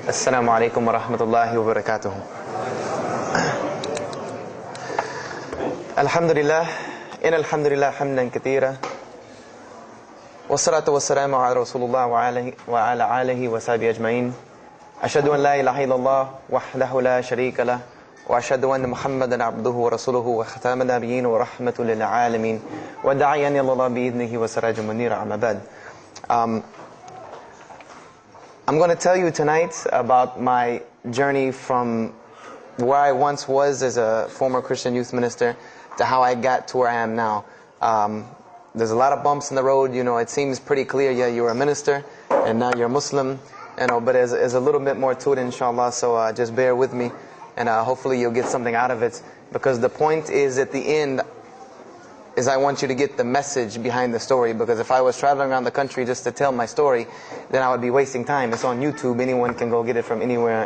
Assalamu alaikum wa rahmatullahi wa barakatuh. Alhamdulillah, alhamdulillah hamdan kathira. Wassalatu wassalamu ala Rasulullah wa ala alihi wa sahbihi ajma'in. Ashhadu an la ilaha illallah wahdahu la sharika lah. Wa ashhadu anna Muhammadan abduhu wa rasuluhu wa khataman nabiyyin wa rahmatul lil alamin. Wa da'iyan ila Allah bi idnihi wa sirajan munira, amma ba'd. I'm going to tell you tonight about my journey from where I once was as a former Christian youth minister to how I got to where I am now. There's a lot of bumps in the road. You know, it seems pretty clear. Yeah, you're a minister and now you're a Muslim. You know, but there's a little bit more to it, inshallah. So just bear with me, and hopefully you'll get something out of it. Because the point is, at the end, is I want you to get the message behind the story. Because if I was traveling around the country just to tell my story, then I would be wasting time. It's on YouTube. Anyone can go get it from anywhere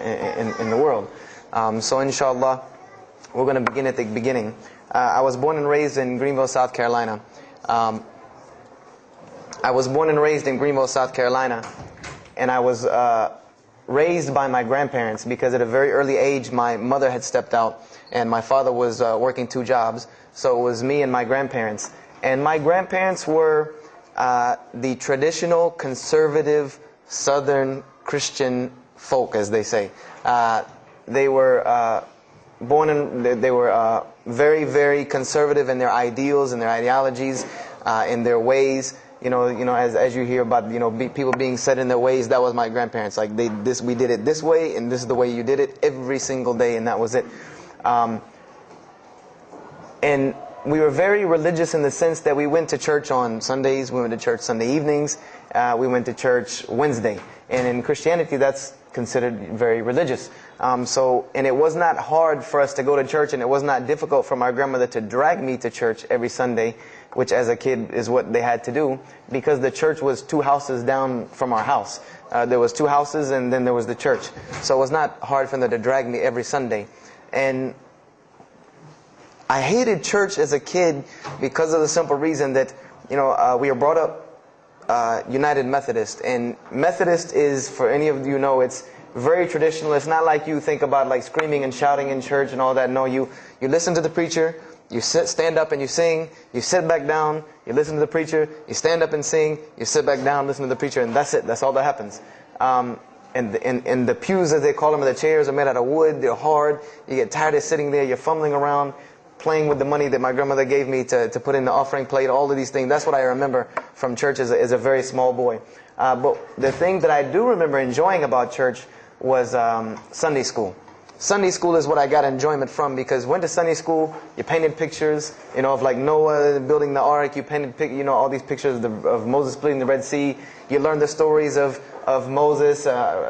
in the world. So inshallah, we're going to begin at the beginning. I was born and raised in Greenville, South Carolina. I was born and raised in Greenville, South Carolina. And I was raised by my grandparents, because at a very early age, my mother had stepped out and my father was working 2 jobs. So it was me and my grandparents. And my grandparents were the traditional, conservative, Southern Christian folk, as they say. They were they were very, very conservative in their ideals and their ideologies, in their ways. You know, as you hear about, people being set in their ways. That was my grandparents. Like we did it this way, and this is the way you did it every single day, and that was it. And we were very religious in the sense that we went to church on Sundays, we went to church Sunday evenings, we went to church Wednesday. And in Christianity, that's considered very religious. And it was not hard for us to go to church, and it was not difficult for my grandmother to drag me to church every Sunday, which as a kid is what they had to do, because the church was 2 houses down from our house. There was 2 houses, and then there was the church. So it was not hard for them to drag me every Sunday. And I hated church as a kid because of the simple reason that, we were brought up United Methodist. And Methodist is, for any of you know, it's very traditional. It's not like you think about like screaming and shouting in church and all that. No, you listen to the preacher, you stand up and you sing, you sit back down, you listen to the preacher, you stand up and sing, you sit back down, listen to the preacher, and that's it. That's all that happens. And the pews, as they call them, the chairs are made out of wood. They're hard. You get tired of sitting there. You're fumbling around, playing with the money that my grandmother gave me to put in the offering plate, all of these things. That's what I remember from church as a very small boy. But the thing that I do remember enjoying about church was Sunday school. Sunday school is what I got enjoyment from, because went to Sunday school, you painted pictures, of like Noah building the ark. You painted, all these pictures of Moses splitting the Red Sea. You learned the stories of Moses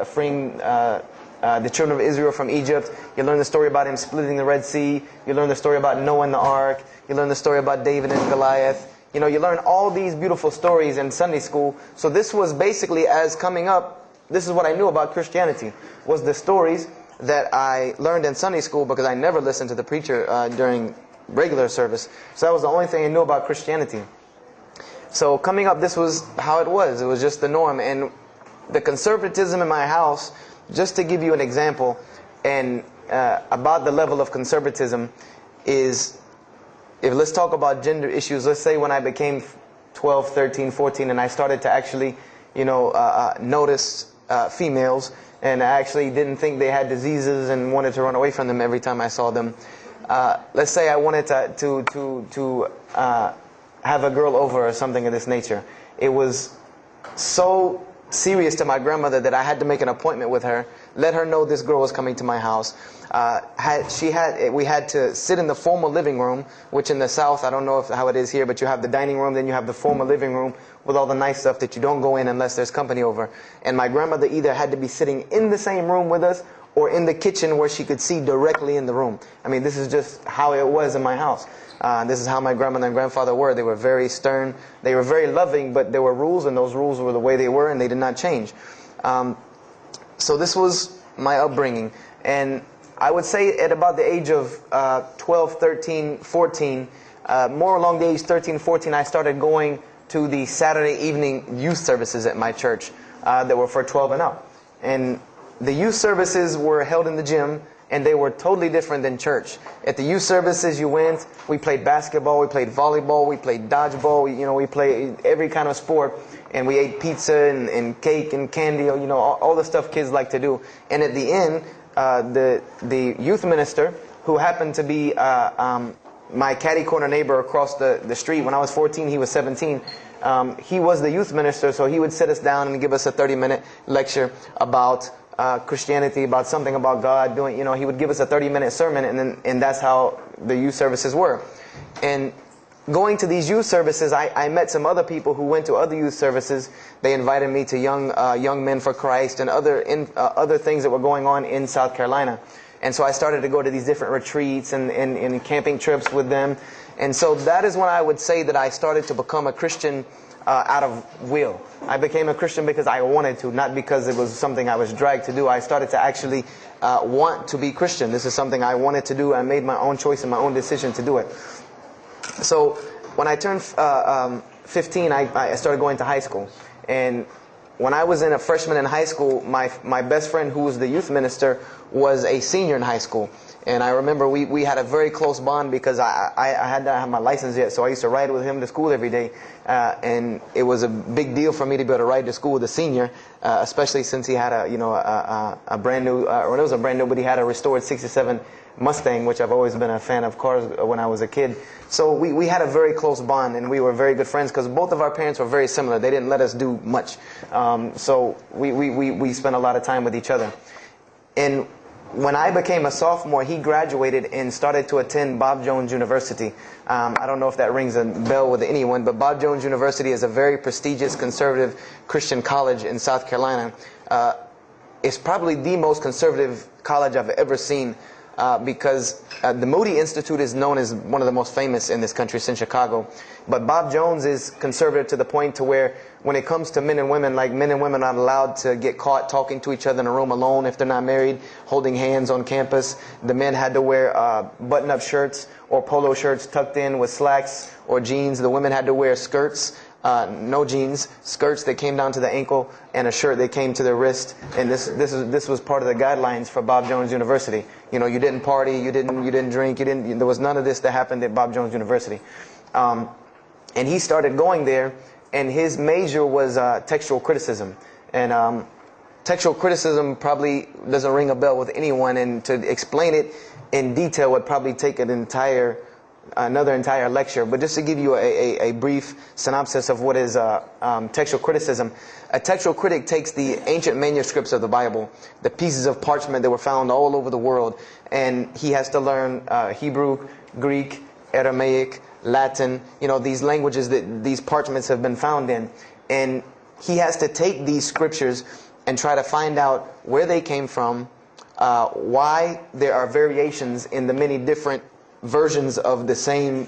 freeing the children of Israel from Egypt. You learn the story about him splitting the Red Sea. You learn the story about Noah and the ark. You learn the story about David and Goliath. You learn all these beautiful stories in Sunday school. So this was basically, as coming up, this is what I knew about Christianity, was the stories that I learned in Sunday school, because I never listened to the preacher during regular service. So that was the only thing I knew about Christianity. So coming up, this was how it was. It was just the norm. And the conservatism in my house, just to give you an example, and about the level of conservatism, is, let's talk about gender issues. Let's say when I became 12, 13, 14, and I started to actually, notice females, and I actually didn't think they had diseases and wanted to run away from them every time I saw them. Let's say I wanted to have a girl over or something of this nature. It was so serious to my grandmother that I had to make an appointment with her, let her know this girl was coming to my house. We had to sit in the formal living room, which in the South, I don't know how it is here, but you have the dining room, then you have the formal living room with all the nice stuff that you don't go in unless there's company over. And my grandmother either had to be sitting in the same room with us or in the kitchen where she could see directly in the room. I mean, this is just how it was in my house. This is how my grandmother and grandfather were. They were very stern. They were very loving, but there were rules, and those rules were the way they were, and they did not change. So this was my upbringing. And I would say at about the age of 12, 13, 14, more along the age 13, 14, I started going to the Saturday evening youth services at my church that were for 12 and up. And the youth services were held in the gym, and they were totally different than church. At the youth services, you went, we played basketball, we played volleyball, we played dodgeball, we played every kind of sport, and we ate pizza and cake and candy, all the stuff kids like to do. And at the end, the youth minister, who happened to be my catty corner neighbor across the street. When I was 14, he was 17. He was the youth minister, so he would sit us down and give us a 30-minute lecture about Christianity, about something about God. He would give us a 30-minute sermon, and that's how the youth services were. And going to these youth services, I met some other people who went to other youth services. They invited me to Young Men for Christ and other things that were going on in South Carolina. And so I started to go to these different retreats and camping trips with them. And so that is when I would say that I started to become a Christian out of will. I became a Christian because I wanted to, not because it was something I was dragged to do. I started to actually want to be Christian. This is something I wanted to do. I made my own choice and my own decision to do it. So when I turned 15, I started going to high school. And when I was a freshman in high school, my best friend, who was the youth minister, was a senior in high school. And I remember we had a very close bond because I had not had my license yet, so I used to ride with him to school every day. And it was a big deal for me to be able to ride to school with a senior, especially since he had a brand new, or it was a brand new, but he had a restored '67 Mustang, which I've always been a fan of cars when I was a kid. So we had a very close bond, and we were very good friends because both of our parents were very similar. They didn't let us do much. So we spent a lot of time with each other. And when I became a sophomore, he graduated and started to attend Bob Jones University. I don't know if that rings a bell with anyone, but Bob Jones University is a very prestigious conservative Christian college in South Carolina. It's probably the most conservative college I've ever seen. Because the Moody Institute is known as one of the most famous in this country, it's in Chicago. But Bob Jones is conservative to the point to where when it comes to men and women, like men and women are not allowed to get caught talking to each other in a room alone if they're not married, holding hands on campus. The men had to wear button-up shirts or polo shirts tucked in with slacks or jeans. The women had to wear skirts. No jeans, skirts that came down to the ankle, and a shirt that came to the wrist. And this was part of the guidelines for Bob Jones University. You didn't party, you didn't drink, there was none of this that happened at Bob Jones University. And he started going there, and his major was textual criticism. And textual criticism probably doesn't ring a bell with anyone, and to explain it in detail would probably take another entire lecture. But just to give you a brief synopsis of what is textual criticism. A textual critic takes the ancient manuscripts of the Bible, the pieces of parchment that were found all over the world, and he has to learn Hebrew, Greek, Aramaic, Latin, these languages that these parchments have been found in. And he has to take these scriptures and try to find out where they came from, why there are variations in the many different versions of the same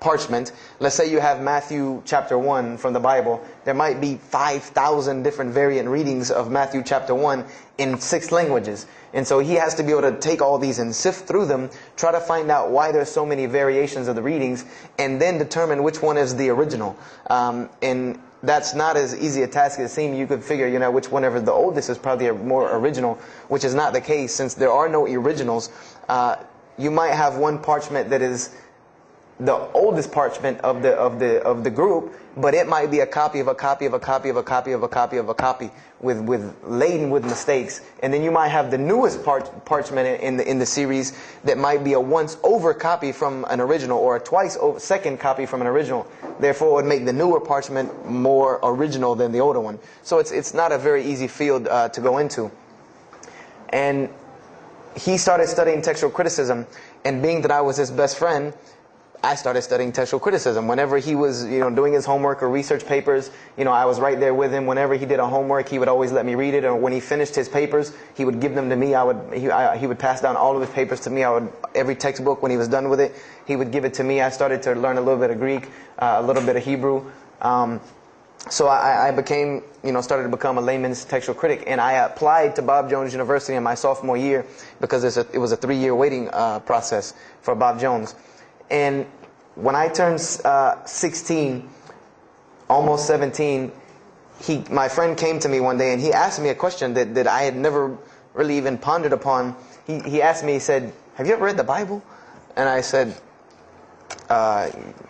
parchment. Let's say you have Matthew chapter 1 from the Bible. There might be 5,000 different variant readings of Matthew chapter 1 in 6 languages. And so he has to be able to take all these and sift through them, try to find out why there's so many variations of the readings, and then determine which one is the original. And that's not as easy a task as it seems. You could figure, which one ever the oldest is probably more original, which is not the case since there are no originals. You might have one parchment that is the oldest parchment of the group, but it might be a copy of a copy of a copy of a copy of a copy of a copy laden with mistakes. And then you might have the newest parchment in the series that might be a once over copy from an original, or a twice over second copy from an original. Therefore, it would make the newer parchment more original than the older one. So it's not a very easy field to go into. And he started studying textual criticism, and being that I was his best friend, I started studying textual criticism. Whenever he was, doing his homework or research papers, I was right there with him. Whenever he did a homework, he would always let me read it. Or when he finished his papers, he would give them to me. He would pass down all of his papers to me. Every textbook, when he was done with it, he would give it to me. I started to learn a little bit of Greek, a little bit of Hebrew. So I became, started to become a layman's textual critic, and I applied to Bob Jones University in my sophomore year because it was a 3-year waiting process for Bob Jones. And when I turned 16, almost 17, my friend came to me one day and he asked me a question that I had never really even pondered upon. He asked me, he said, "Have you ever read the Bible?" And I said,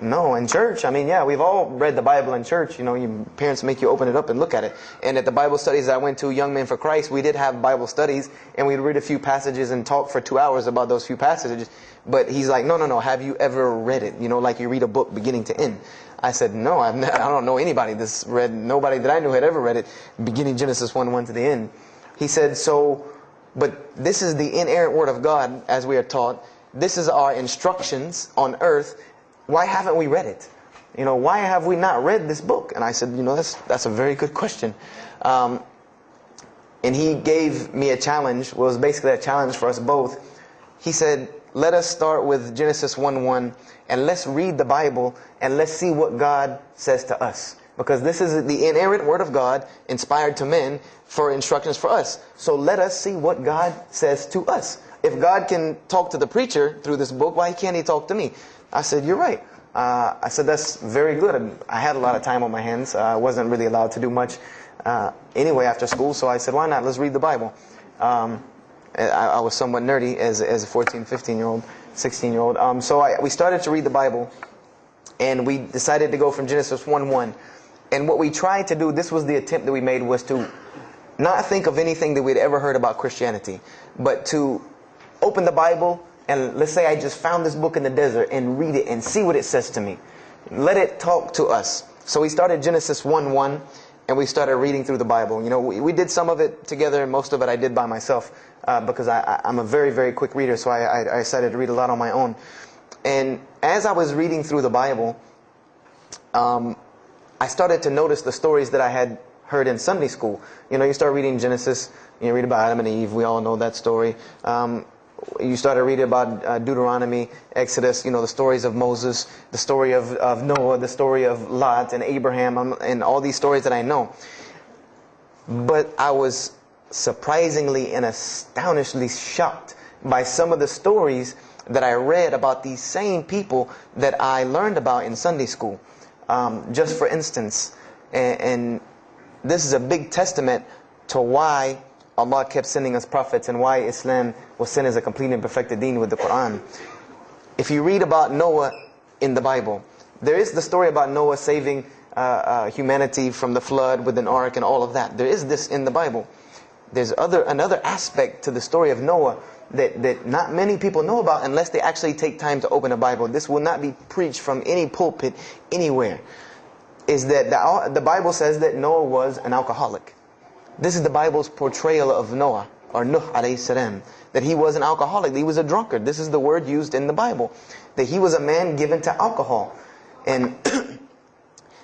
no, in church. I mean, yeah, we've all read the Bible in church. You know, your parents make you open it up and look at it. And at the Bible studies that I went to, Young Men for Christ, we did have Bible studies, and we'd read a few passages and talk for 2 hours about those few passages. But he's like, no, have you ever read it? You know, like you read a book beginning to end. I said, no, I don't know anybody that's read, nobody that I knew had ever read it, beginning Genesis 1:1 to the end. He said, but this is the inerrant Word of God, as we are taught. This is our instructions on earth. Why haven't we read it? You know, why have we not read this book? And I said, you know, that's a very good question. And he gave me a challenge. Well, it was basically a challenge for us both. He said, let us start with Genesis 1:1 and let's read the Bible and let's see what God says to us. Because this is the inerrant Word of God, inspired to men, for instructions for us. So let us see what God says to us. If God can talk to the preacher through this book, why can't He talk to me? I said, you're right. I said, that's very good. I had a lot of time on my hands. I wasn't really allowed to do much anyway after school. So I said, why not? Let's read the Bible. I was somewhat nerdy as a 14, 15-year-old, 16-year-old. So we started to read the Bible. And we decided to go from Genesis 1:1. And what we tried to do, this was the attempt that we made, was to not think of anything that we'd ever heard about Christianity, but to open the Bible and let's say I just found this book in the desert and read it and see what it says to me. Let it talk to us. So we started Genesis 1:1 and we started reading through the Bible. You know, we did some of it together and most of it I did by myself because I'm a very, very quick reader, so I decided to read a lot on my own. And as I was reading through the Bible, I started to notice the stories that I had heard in Sunday school. You know, you start reading Genesis, you read about Adam and Eve, we all know that story. You started reading about Deuteronomy, Exodus, you know, the stories of Moses, the story of Noah, the story of Lot and Abraham, and all these stories that I know. But I was surprisingly and astonishingly shocked by some of the stories that I read about these same people that I learned about in Sunday school. Just for instance, and this is a big testament to why Allah kept sending us prophets and why Islam was sent as a complete and perfected deen with the Quran. If you read about Noah in the Bible, there is the story about Noah saving humanity from the flood with an ark and all of that. There is this in the Bible. There's another aspect to the story of Noah that not many people know about unless they actually take time to open a Bible. This will not be preached from any pulpit anywhere. Is that the Bible says that Noah was an alcoholic. This is the Bible's portrayal of Noah, or Nuh alayhi salam, that he was an alcoholic, he was a drunkard. This is the word used in the Bible, that he was a man given to alcohol. And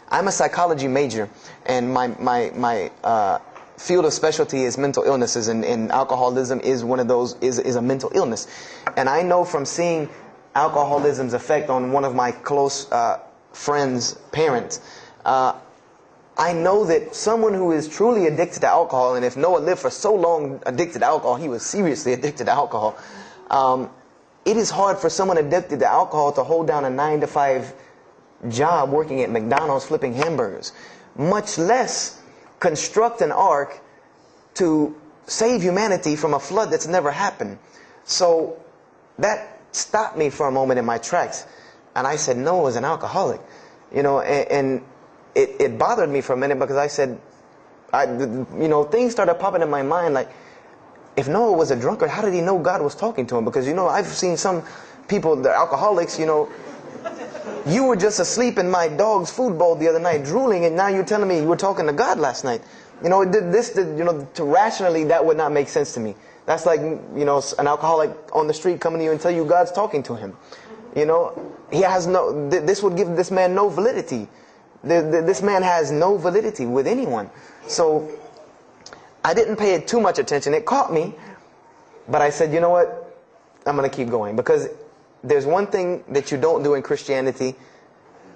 I'm a psychology major, and my field of specialty is mental illnesses, and alcoholism is one of those, is a mental illness. And I know from seeing alcoholism's effect on one of my close friends' parents, I know that someone who is truly addicted to alcohol, and if Noah lived for so long addicted to alcohol, he was seriously addicted to alcohol. It is hard for someone addicted to alcohol to hold down a 9-to-5 job working at McDonald's flipping hamburgers, much less construct an ark to save humanity from a flood that's never happened. So that stopped me for a moment in my tracks, and I said, Noah was an alcoholic, you know, and it bothered me for a minute because I said, you know, things started popping in my mind like, if Noah was a drunkard, how did he know God was talking to him? Because, you know, I've seen some people, they're alcoholics, you know, you were just asleep in my dog's food bowl the other night drooling, and now you're telling me you were talking to God last night. You know, you know, to rationally, that would not make sense to me. That's like, you know, an alcoholic on the street coming to you and tell you God's talking to him. You know, he has no, this would give this man no validity. This man has no validity with anyone. So I didn't pay it too much attention. It caught me, but I said, you know what? I'm going to keep going, because there's one thing that you don't do in Christianity,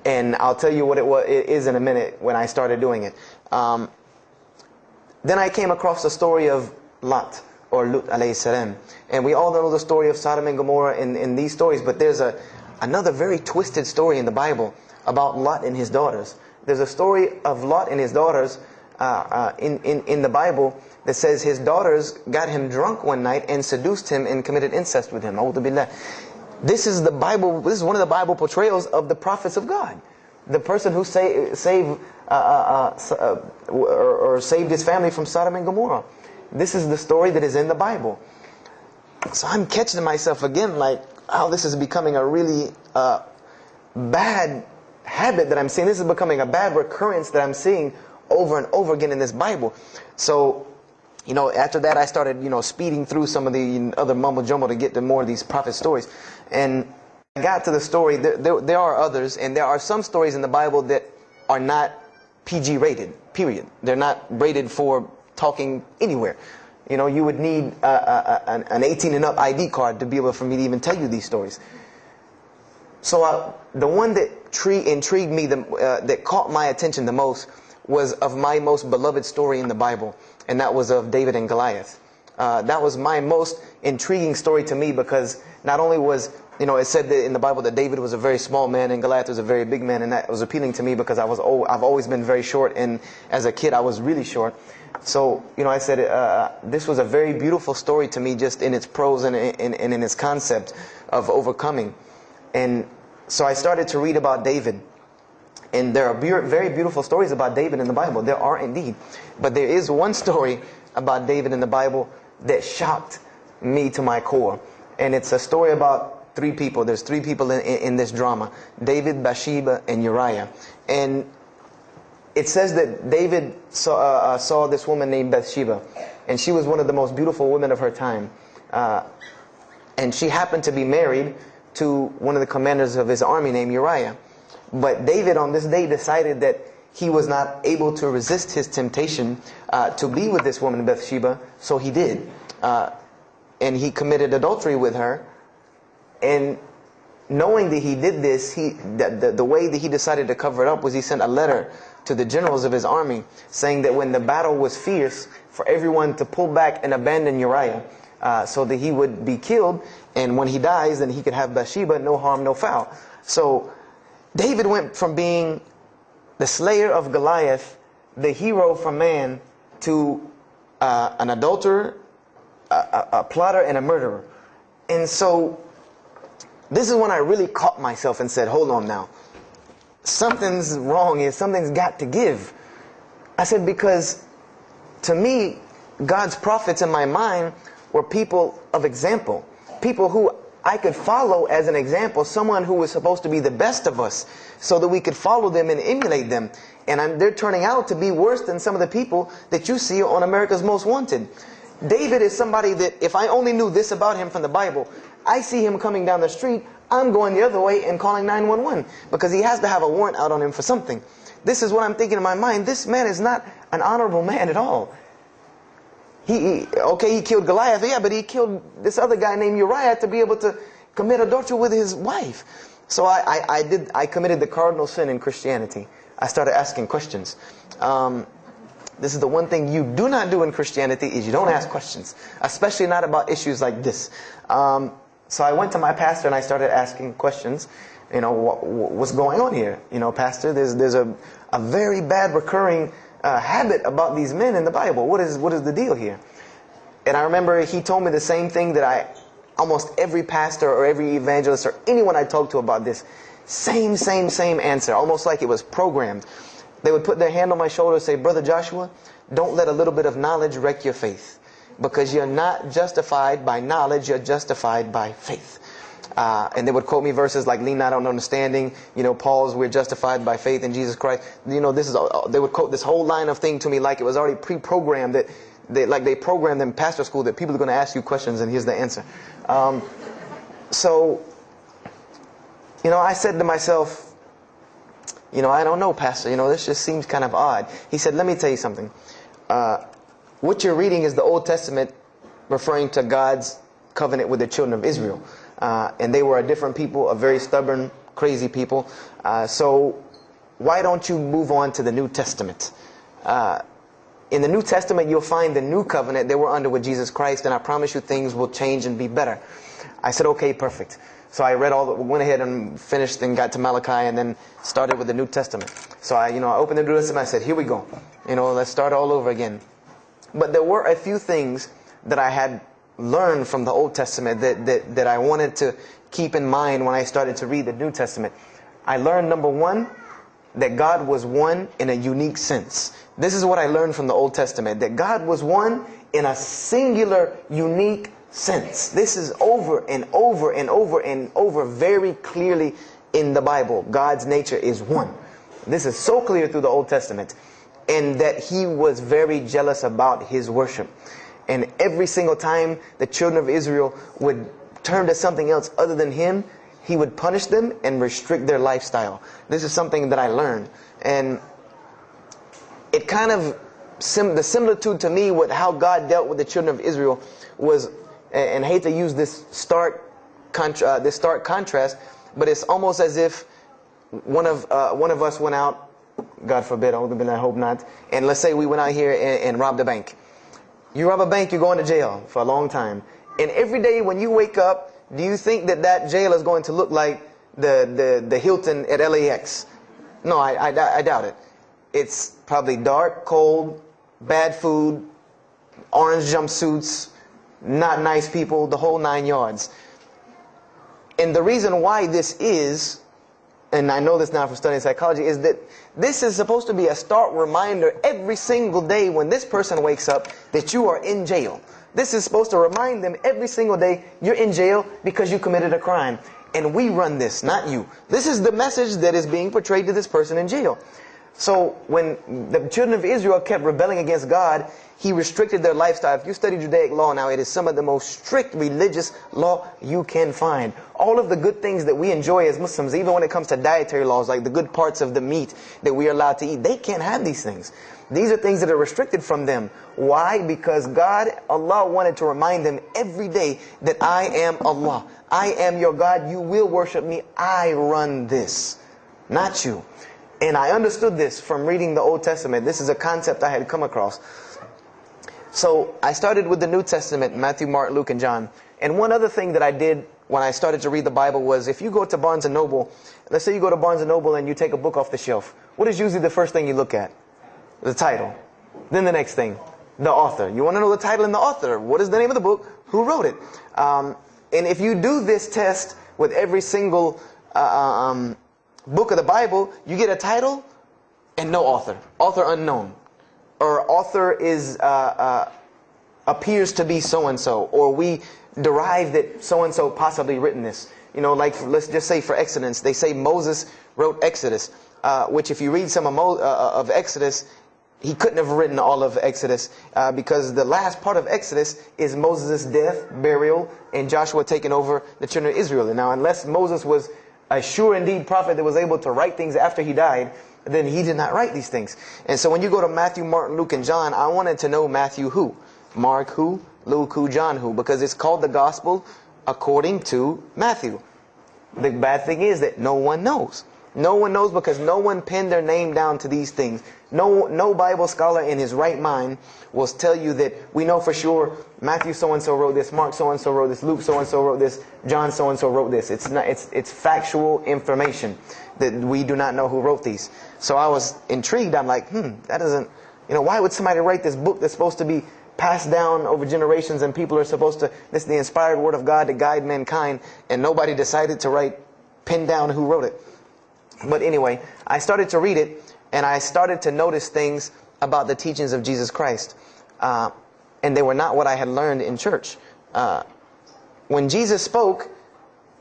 and I'll tell you what it is in a minute when I started doing it. Then I came across the story of Lot, or Lut alayhi salam. And we all know the story of Sodom and Gomorrah in these stories, but there's another very twisted story in the Bible about Lot and his daughters. There's a story of Lot and his daughters in the Bible that says his daughters got him drunk one night and seduced him and committed incest with him. A'udhu billah. This is the Bible. This is one of the Bible portrayals of the prophets of God. The person who saved his family from Sodom and Gomorrah. This is the story that is in the Bible. So I'm catching myself again, like, how this is becoming a really bad habit that I'm seeing. This is becoming a bad recurrence that I'm seeing over and over again in this Bible. So, after that I started, speeding through some of the other mumbo jumbo to get to more of these prophet stories. And I got to the story, there are others, and there are some stories in the Bible that are not PG rated, period. They're not rated for talking anywhere. You would need an 18 and up ID card to be able for me to even tell you these stories. So the one that intrigued me, that caught my attention the most, was of my most beloved story in the Bible, and that was of David and Goliath. That was my most intriguing story to me, because not only was, it said that in the Bible that David was a very small man and Goliath was a very big man, and that was appealing to me because I've always been very short, and as a kid I was really short. So, I said this was a very beautiful story to me, just in its prose and in its concept of overcoming. And so I started to read about David. And there are very beautiful stories about David in the Bible. There are indeed. But there is one story about David in the Bible that shocked me to my core. And it's a story about three people. There's three people in this drama: David, Bathsheba, and Uriah. And it says that David saw this woman named Bathsheba. And she was one of the most beautiful women of her time. And she happened to be married to one of the commanders of his army named Uriah. But David on this day decided that he was not able to resist his temptation to be with this woman Bathsheba, so he did. And he committed adultery with her. And knowing that he did this, the way that he decided to cover it up was he sent a letter to the generals of his army saying that when the battle was fierce, for everyone to pull back and abandon Uriah, so that he would be killed, and when he dies, then he could have Bathsheba, no harm, no foul. So David went from being the slayer of Goliath, the hero from man, to an adulterer, a plotter, and a murderer. And so this is when I really caught myself and said, hold on now. Something's wrong here. Something's got to give. I said, because to me, God's prophets in my mind were people of example. People who I could follow as an example. Someone who was supposed to be the best of us, so that we could follow them and emulate them. And they're turning out to be worse than some of the people that you see on America's Most Wanted. David is somebody that, if I only knew this about him from the Bible, I see him coming down the street, I'm going the other way and calling 911, because he has to have a warrant out on him for something. This is what I'm thinking in my mind. This man is not an honorable man at all. He killed Goliath, yeah, but he killed this other guy named Uriah to be able to commit adultery with his wife. So I committed the cardinal sin in Christianity. I started asking questions. This is the one thing you do not do in Christianity, is you don't ask questions, especially not about issues like this. So I went to my pastor and I started asking questions. What's going on here? Pastor, there's a very bad recurring habit about these men in the Bible. What is the deal here? And I remember he told me the same thing that almost every pastor or every evangelist or anyone I talked to about this, same answer, almost like it was programmed. They would put their hand on my shoulder and say, Brother Joshua, don't let a little bit of knowledge wreck your faith, because you're not justified by knowledge, you're justified by faith. And they would quote me verses like, lean not on understanding, Paul's, we're justified by faith in Jesus Christ. They would quote this whole line of thing to me like it was already pre-programmed, that they programmed in pastor school that people are going to ask you questions and here's the answer. So I said to myself, I don't know, Pastor, this just seems kind of odd. He said, let me tell you something. What you're reading is the Old Testament referring to God's covenant with the children of Israel. And they were a different people, a very stubborn, crazy people. So why don't you move on to the New Testament? In the New Testament, you'll find the new covenant that we're under with Jesus Christ, and I promise you things will change and be better. I said, okay, perfect. So I went ahead and finished and got to Malachi and then started with the New Testament. So I opened the New Testament. I said, here we go. Let's start all over again. But there were a few things that I had learned from the Old Testament that I wanted to keep in mind when I started to read the New Testament. I learned, number one, that God was one in a unique sense. This is what I learned from the Old Testament, that God was one in a singular, unique sense. This is over and over and over and over very clearly in the Bible. God's nature is one. This is so clear through the Old Testament. And that He was very jealous about His worship. And every single time the children of Israel would turn to something else other than Him, He would punish them and restrict their lifestyle. This is something that I learned. And it kind of, the similitude to me with how God dealt with the children of Israel was, and I hate to use this stark contrast, but it's almost as if one of us went out, God forbid, I hope not, and let's say we went out here and robbed a bank. You rob a bank, you're going to jail for a long time. And every day when you wake up, do you think that jail is going to look like the Hilton at LAX? No, I doubt it. It's probably dark, cold, bad food, orange jumpsuits, not nice people, the whole 9 yards. And the reason why this is, and I know this now from studying psychology, is that this is supposed to be a stark reminder every single day when this person wakes up that you are in jail. This is supposed to remind them every single day you're in jail because you committed a crime. And we run this, not you. This is the message that is being portrayed to this person in jail. So when the children of Israel kept rebelling against God, He restricted their lifestyle. If you study Judaic law now, it is some of the most strict religious law you can find. All of the good things that we enjoy as Muslims, even when it comes to dietary laws, like the good parts of the meat that we are allowed to eat, they can't have these things. These are things that are restricted from them. Why? Because God, Allah, wanted to remind them every day that I am Allah. I am your God. You will worship me. I run this, not you. And I understood this from reading the Old Testament. This is a concept I had come across. So I started with the New Testament, Matthew, Mark, Luke, and John. And one other thing that I did when I started to read the Bible was, if you go to Barnes & Noble, let's say you go to Barnes & Noble and you take a book off the shelf. What is usually the first thing you look at? The title. Then the next thing, the author. You want to know the title and the author. What is the name of the book? Who wrote it? And if you do this test with every single book of the Bible, you get a title and no author. Author unknown. Or author is appears to be so-and-so. Or we derive that so-and-so possibly written this. Like let's just say for Exodus, they say Moses wrote Exodus. Which if you read some of Exodus, he couldn't have written all of Exodus because the last part of Exodus is Moses' death, burial, and Joshua taking over the children of Israel. And now, unless Moses was a sure indeed prophet that was able to write things after he died, then he did not write these things. And so when you go to Matthew, Mark, Luke, and John, I wanted to know Matthew who, Mark who, Luke who, John who, because it's called the Gospel according to Matthew. The bad thing is that no one knows. No one knows because no one pinned their name down to these things. No Bible scholar in his right mind will tell you that we know for sure Matthew so-and-so wrote this, Mark so-and-so wrote this, Luke so-and-so wrote this, John so-and-so wrote this. It's factual information that we do not know who wrote these. So I was intrigued. I'm like, that doesn't, why would somebody write this book that's supposed to be passed down over generations and people are supposed to, this is the inspired word of God to guide mankind, and nobody decided to pin down who wrote it. But anyway, I started to read it, and I started to notice things about the teachings of Jesus Christ. And they were not what I had learned in church. When Jesus spoke,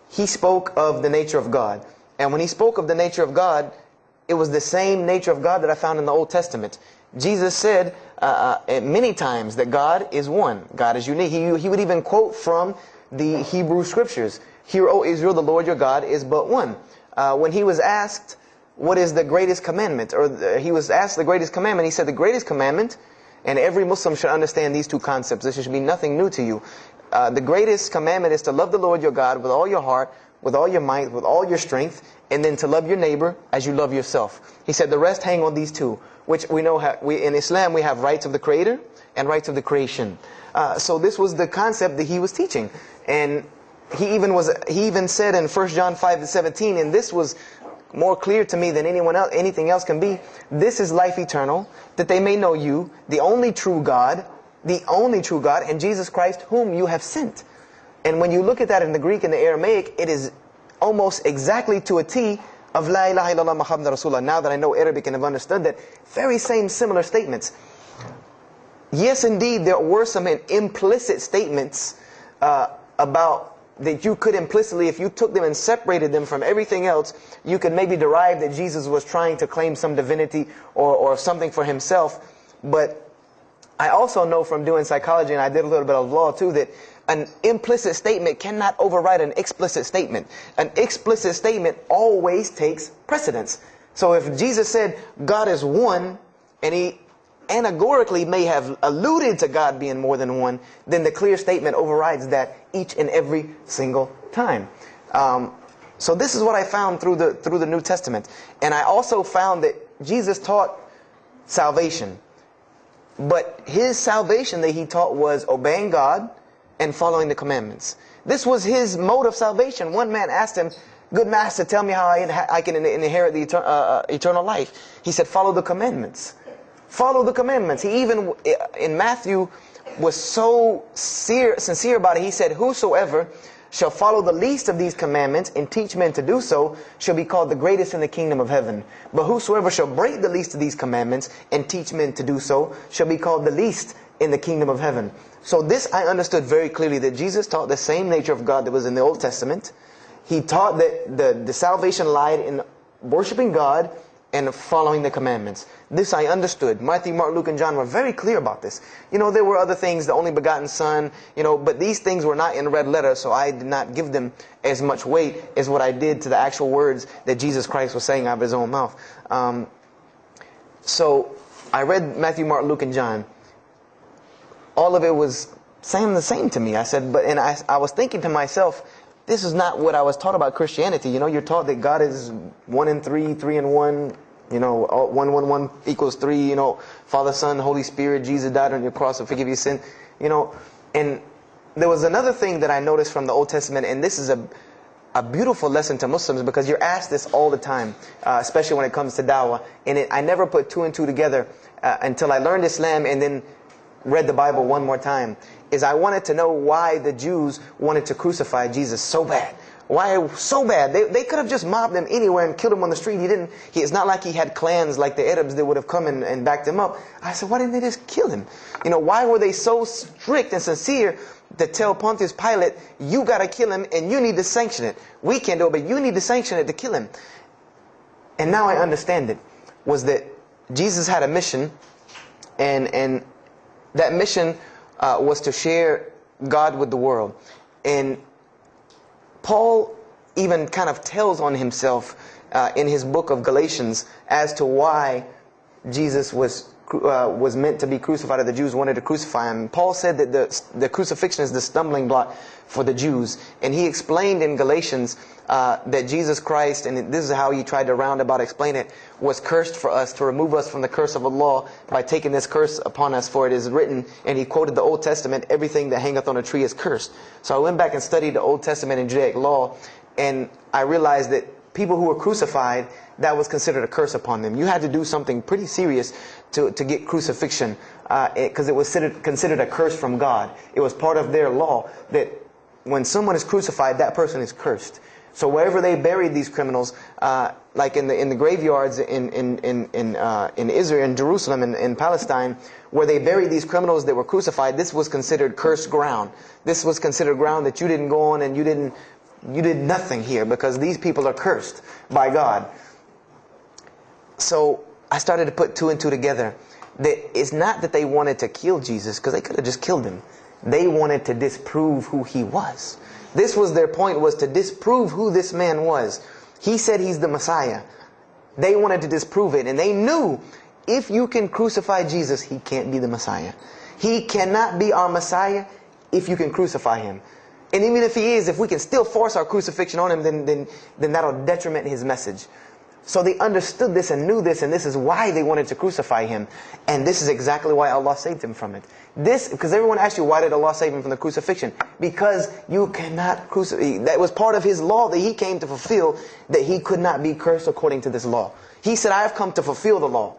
He spoke of the nature of God. And when He spoke of the nature of God, it was the same nature of God that I found in the Old Testament. Jesus said many times that God is one. God is unique. He would even quote from the Hebrew Scriptures. Hear, O Israel, the Lord your God is but one. When He was asked, what is the greatest commandment? Or He was asked the greatest commandment. He said the greatest commandment, and every Muslim should understand these two concepts. This should be nothing new to you. The greatest commandment is to love the Lord your God with all your heart, with all your might, with all your strength, and then to love your neighbor as you love yourself. He said the rest hang on these two, which we know in Islam we have rights of the Creator and rights of the creation. So this was the concept that He was teaching. And he even said in 1 John 5:17, and this was more clear to me than anything else can be. This is life eternal, that they may know you, the only true God, and Jesus Christ, whom you have sent. And when you look at that in the Greek and the Aramaic, it is almost exactly to a T of La ilaha illallah Muhammad Rasulullah. Now that I know Arabic and have understood that, very same similar statements. Yes, indeed, there were some implicit statements about that you could implicitly, if you took them and separated them from everything else, you could maybe derive that Jesus was trying to claim some divinity or something for himself. But I also know from doing psychology, and I did a little bit of law too, that an implicit statement cannot override an explicit statement. An explicit statement always takes precedence. So if Jesus said God is one, and he allegorically may have alluded to God being more than one, then the clear statement overrides that each and every single time. So this is what I found through the New Testament. And I also found that Jesus taught salvation. But his salvation that he taught was obeying God and following the commandments. This was his mode of salvation. One man asked him, "Good master, tell me how I can inherit the eternal life." He said, "Follow the commandments." Follow the commandments. He even, in Matthew, was so sincere about it. He said, "Whosoever shall follow the least of these commandments and teach men to do so shall be called the greatest in the kingdom of heaven. But whosoever shall break the least of these commandments and teach men to do so shall be called the least in the kingdom of heaven." So this I understood very clearly, that Jesus taught the same nature of God that was in the Old Testament. He taught that the salvation lied in worshiping God and following the commandments. This I understood. Matthew, Mark, Luke, and John were very clear about this. You know, there were other things, the only begotten Son, you know, but these things were not in red letter, so I did not give them as much weight as what I did to the actual words that Jesus Christ was saying out of his own mouth. So I read Matthew, Mark, Luke, and John. All of it was saying the same to me. I said, and I was thinking to myself, this is not what I was taught about Christianity. You know, you're taught that God is 1 in 3, 3 in 1. You know, 1, 1, 1 equals 3. You know, Father, Son, Holy Spirit. Jesus died on your cross to forgive your sin. You know, and there was another thing that I noticed from the Old Testament, and this is a beautiful lesson to Muslims, because you're asked this all the time, especially when it comes to dawah. And I never put 2 and 2 together until I learned Islam and then read the Bible one more time. Is I wanted to know why the Jews wanted to crucify Jesus so bad. Why so bad? They could have just mobbed him anywhere and killed him on the street. It's not like he had clans like the Arabs that would have come and backed him up. I said, why didn't they just kill him? You know, why were they so strict and sincere to tell Pontius Pilate, you got to kill him and you need to sanction it? We can't do it, but you need to sanction it to kill him. And now I understand it. Was that Jesus had a mission, and that mission was to share God with the world. And Paul even kind of tells on himself in his book of Galatians as to why Jesus was meant to be crucified, or the Jews wanted to crucify him. Paul said that the crucifixion is the stumbling block for the Jews. And he explained in Galatians that Jesus Christ, and this is how he tried to roundabout explain it, was cursed for us, to remove us from the curse of Allah by taking this curse upon us. For it is written, and he quoted the Old Testament, everything that hangeth on a tree is cursed. So I went back and studied the Old Testament and Judaic law, and I realized that people who were crucified, that was considered a curse upon them. You had to do something pretty serious to get crucifixion, because it was considered a curse from God. It was part of their law that when someone is crucified, that person is cursed. So wherever they buried these criminals, like in the graveyards in Israel, in Jerusalem, in Palestine, where they buried these criminals that were crucified, this was considered cursed ground. This was considered ground that you didn't go on, and you did nothing here, because these people are cursed by God. So I started to put 2 and 2 together. That it's not that they wanted to kill Jesus, because they could have just killed him. They wanted to disprove who he was. This was their point, was to disprove who this man was. He said he's the Messiah. They wanted to disprove it. And they knew, if you can crucify Jesus, he can't be the Messiah. He cannot be our Messiah if you can crucify him. And even if he is, if we can still force our crucifixion on him, then that'll detriment his message. So they understood this and knew this, and this is why they wanted to crucify him. And this is exactly why Allah saved him from it. Because everyone asks you, why did Allah save him from the crucifixion? Because you cannot crucify. That was part of his law that he came to fulfill, that he could not be cursed according to this law. He said, I have come to fulfill the law.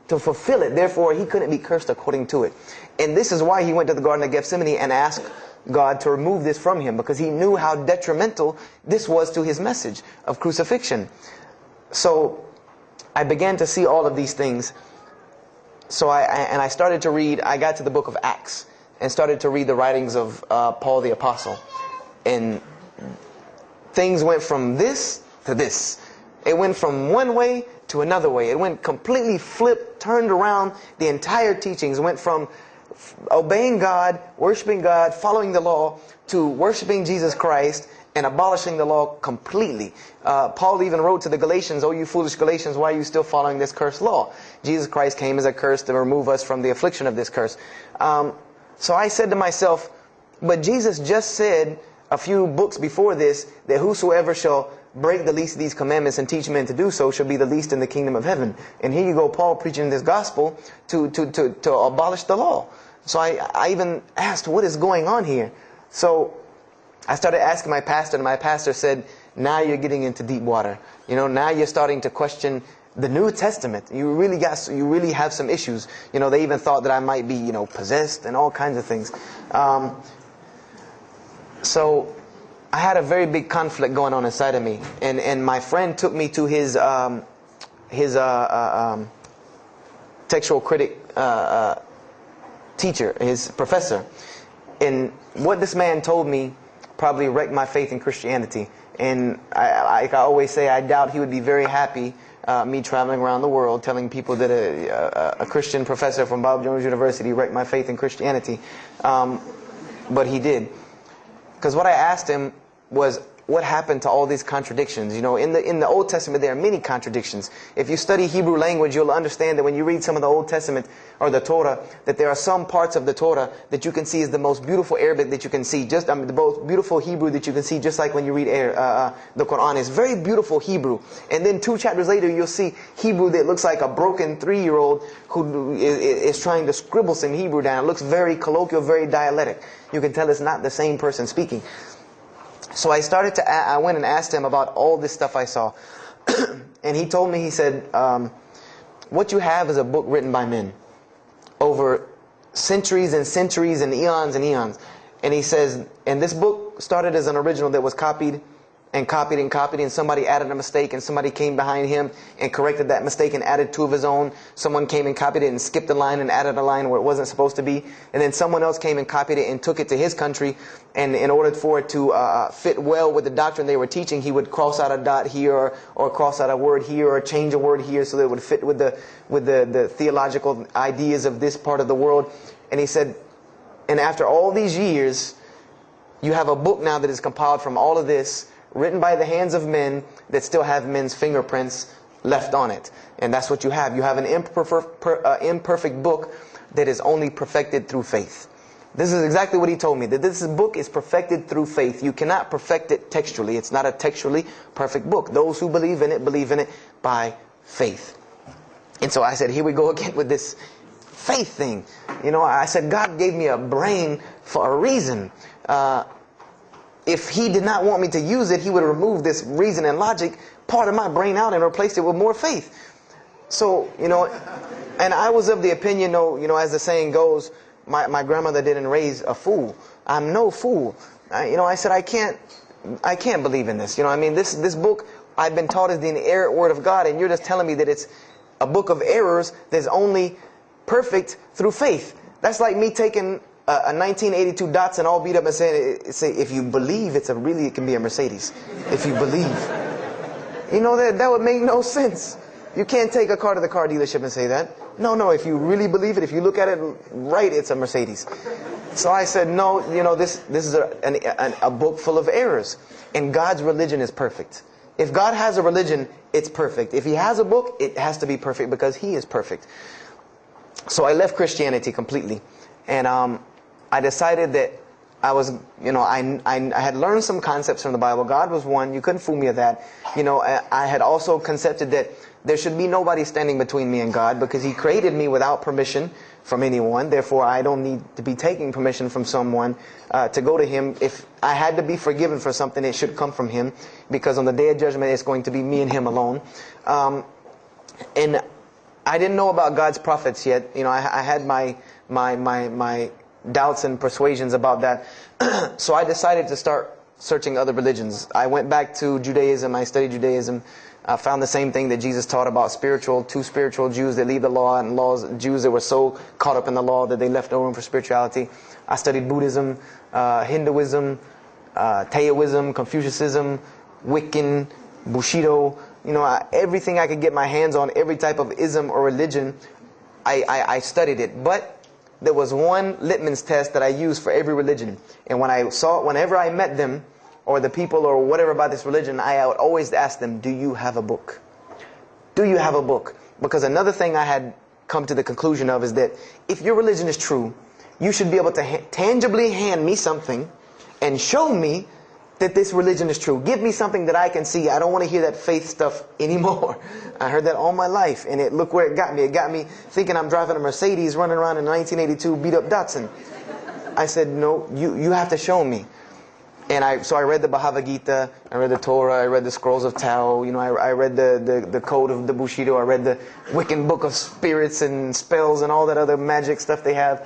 To fulfill it. Therefore, he couldn't be cursed according to it. And this is why he went to the Garden of Gethsemane and asked God to remove this from him, because he knew how detrimental this was to his message of crucifixion. So I began to see all of these things. So I started to read. I got to the book of Acts and started to read the writings of Paul the Apostle. And things went from this to this. It went from one way to another way. It went completely flipped, turned around. The entire teachings went from obeying God, worshiping God, following the law, to worshiping Jesus Christ and abolishing the law completely. Paul even wrote to the Galatians, "Oh, you foolish Galatians, why are you still following this cursed law?" Jesus Christ came as a curse to remove us from the affliction of this curse. So I said to myself, but Jesus just said a few books before this that whosoever shall break the least of these commandments and teach men to do so shall be the least in the kingdom of heaven. And here you go, Paul preaching this gospel to abolish the law. So I even asked, what is going on here? So I started asking my pastor, and my pastor said, now you're getting into deep water. You know, now you're starting to question the New Testament. You really have some issues. You know, they even thought that I might be, you know, possessed and all kinds of things. So I had a very big conflict going on inside of me, and my friend took me to his textual critic teacher, his professor. And what this man told me probably wrecked my faith in Christianity. And I always say, I doubt he would be very happy me traveling around the world telling people that a Christian professor from Bob Jones University wrecked my faith in Christianity. But he did. Because what I asked him was, what happened to all these contradictions? You know, in the Old Testament there are many contradictions. If you study Hebrew language, you'll understand that when you read some of the Old Testament or the Torah, that there are some parts of the Torah that you can see is the most beautiful Arabic that you can see, the most beautiful Hebrew that you can see, just like when you read the Quran. It's very beautiful Hebrew. And then 2 chapters later, you'll see Hebrew that looks like a broken 3-year-old who is trying to scribble some Hebrew down. It looks very colloquial, very dialectic. You can tell it's not the same person speaking. So I went and asked him about all this stuff I saw. And he told me, he said, what you have is a book written by men over centuries and centuries and eons and eons. And he says, and this book started as an original that was copied and copied and copied, and somebody added a mistake, and somebody came behind him and corrected that mistake and added 2 of his own. Someone came and copied it and skipped a line and added a line where it wasn't supposed to be. And then someone else came and copied it and took it to his country, and in order for it to fit well with the doctrine they were teaching, he would cross out a dot here or cross out a word here or change a word here so that it would fit with the theological ideas of this part of the world. And he said, and after all these years, you have a book now that is compiled from all of this, written by the hands of men that still have men's fingerprints left on it. And that's what you have. You have an imperfect book that is only perfected through faith. This is exactly what he told me, that this book is perfected through faith. You cannot perfect it textually. It's not a textually perfect book. Those who believe in it by faith. And so I said, here we go again with this faith thing. You know, I said, God gave me a brain for a reason. If he did not want me to use it, he would remove this reason and logic part of my brain out and replace it with more faith. So, you know, and I was of the opinion, you know, as the saying goes, my grandmother didn't raise a fool. I'm no fool. You know, I said, I can't believe in this. You know, I mean, this book I've been taught is the inerrant word of God, and you're just telling me that it's a book of errors that's only perfect through faith. That's like me taking a 1982 Datsun all beat up and say, if you believe, it can be a Mercedes. If you believe. You know, that would make no sense. You can't take a car to the car dealership and say that. No, if you really believe it, if you look at it right, it's a Mercedes. So I said, no, you know, this is a book full of errors. And God's religion is perfect. If God has a religion, it's perfect. If he has a book, it has to be perfect because he is perfect. So I left Christianity completely. And I decided that I was, I had learned some concepts from the Bible. God was one. You couldn't fool me of that. I had also concepted that there should be nobody standing between me and God, because He created me without permission from anyone. Therefore, I don't need to be taking permission from someone to go to Him. If I had to be forgiven for something, it should come from Him, because on the day of judgment, it's going to be me and Him alone. And I didn't know about God's prophets yet. I had my doubts and persuasions about that. So I decided to start searching other religions. I went back to Judaism. I studied Judaism. I found the same thing that Jesus taught about two spiritual Jews that leave the law, and Jews that were so caught up in the law that they left no room for spirituality. I studied Buddhism, Hinduism, Taoism, Confucianism, Wiccan, Bushido. Everything I could get my hands on, every type of ism or religion, I studied it. But there was one litmus test that I used for every religion. And whenever I met them, or the people or whatever about this religion, I would always ask them, do you have a book? Do you have a book? Because another thing I had come to the conclusion of is that if your religion is true, you should be able to tangibly hand me something and show me that this religion is true. Give me something that I can see. I don't want to hear that faith stuff anymore. I heard that all my life, and look where it got me. It got me thinking I'm driving a Mercedes running around in a 1982 beat-up Datsun. I said, no, you have to show me. And so I read the Bhagavad Gita, I read the Torah, I read the Scrolls of Tao, I read the Code of the Bushido, I read the Wiccan Book of Spirits and Spells and all that other magic stuff they have.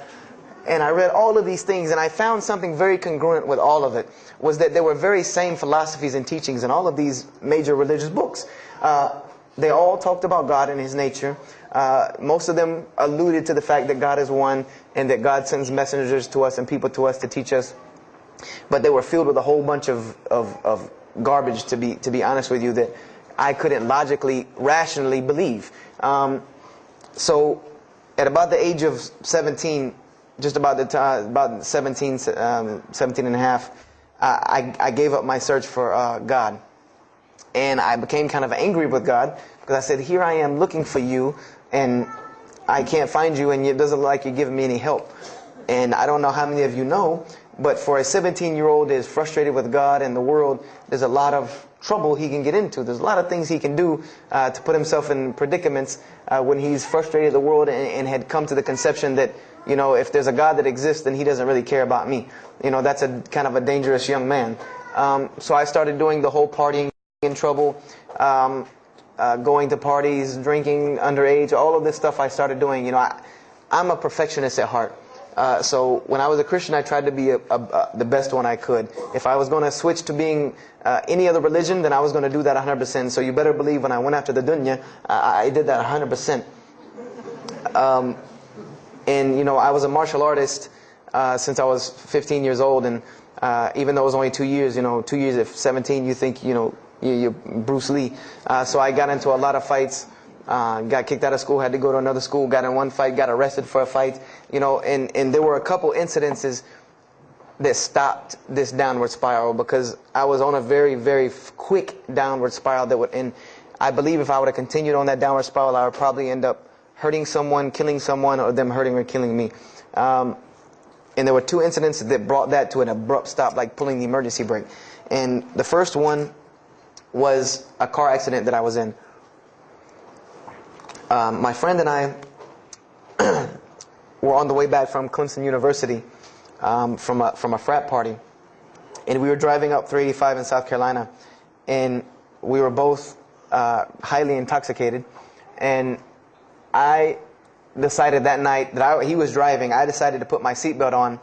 And I read all of these things, and I found something very congruent with all of it, was that there were very same philosophies and teachings in all of these major religious books. They all talked about God and His nature. Most of them alluded to the fact that God is one, and that God sends messengers to us and people to us to teach us. But they were filled with a whole bunch of garbage, to be honest with you, that I couldn't logically, rationally believe. So at about the age of 17, just about the time, about 17 and a half, I gave up my search for God. And I became kind of angry with God, because I said, here I am looking for you, and I can't find you, and it doesn't look like you're giving me any help. And I don't know how many of you know, but for a 17-year-old that is frustrated with God and the world, there's a lot of trouble he can get into. There's a lot of things he can do to put himself in predicaments when he's frustrated the world and had come to the conception that, if there's a God that exists, then He doesn't really care about me. That's a kind of a dangerous young man. So I started doing the whole partying in trouble, going to parties, drinking underage, all of this stuff I started doing. I'm a perfectionist at heart. So when I was a Christian, I tried to be the best one I could. If I was going to switch to being any other religion, then I was going to do that 100%. So you better believe when I went after the dunya, I did that 100%. And I was a martial artist since I was 15 years old, and even though it was only 2 years, 2 years at 17, you think you're Bruce Lee. So I got into a lot of fights. Got kicked out of school, had to go to another school, got in one fight, got arrested for a fight, and there were a couple incidences that stopped this downward spiral, because I was on a very, very quick downward spiral and I believe if I would have continued on that downward spiral, I would probably end up hurting someone, killing someone, or them hurting or killing me. And there were two incidents that brought that to an abrupt stop, like pulling the emergency brake. And the first one was a car accident that I was in. My friend and I were on the way back from Clemson University from a frat party, and we were driving up 385 in South Carolina, and we were both highly intoxicated. And I decided that night that he was driving, I decided to put my seatbelt on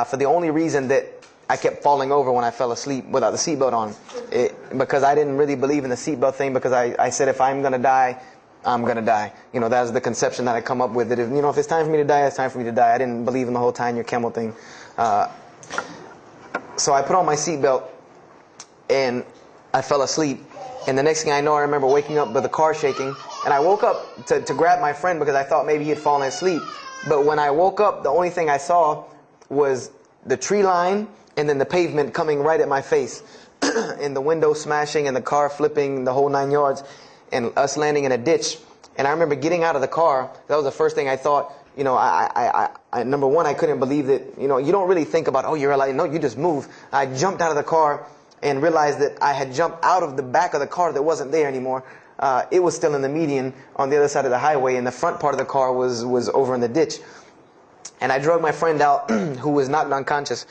for the only reason that I kept falling over when I fell asleep without the seatbelt on, because I didn't really believe in the seatbelt thing, because I said if I'm going to die, I'm going to die. That was the conception that I come up with, that if it's time for me to die, it's time for me to die. I didn't believe in the whole tie your camel thing. So I put on my seatbelt, and I fell asleep. And the next thing I know, I remember waking up with the car shaking. And I woke up to grab my friend, because I thought maybe he had fallen asleep. But when I woke up, the only thing I saw was the tree line and then the pavement coming right at my face. And the window smashing and the car flipping, the whole 9 yards. And us landing in a ditch. And I remember getting out of the car. That was the first thing I thought. you know, number one, I couldn't believe that, you know, you don't really think about, oh, you're alive. No, you just move. I jumped out of the car and realized that I had jumped out of the back of the car that wasn't there anymore. It was still in the median on the other side of the highway, and the front part of the car was over in the ditch. And I drug my friend out, who was knocked unconscious,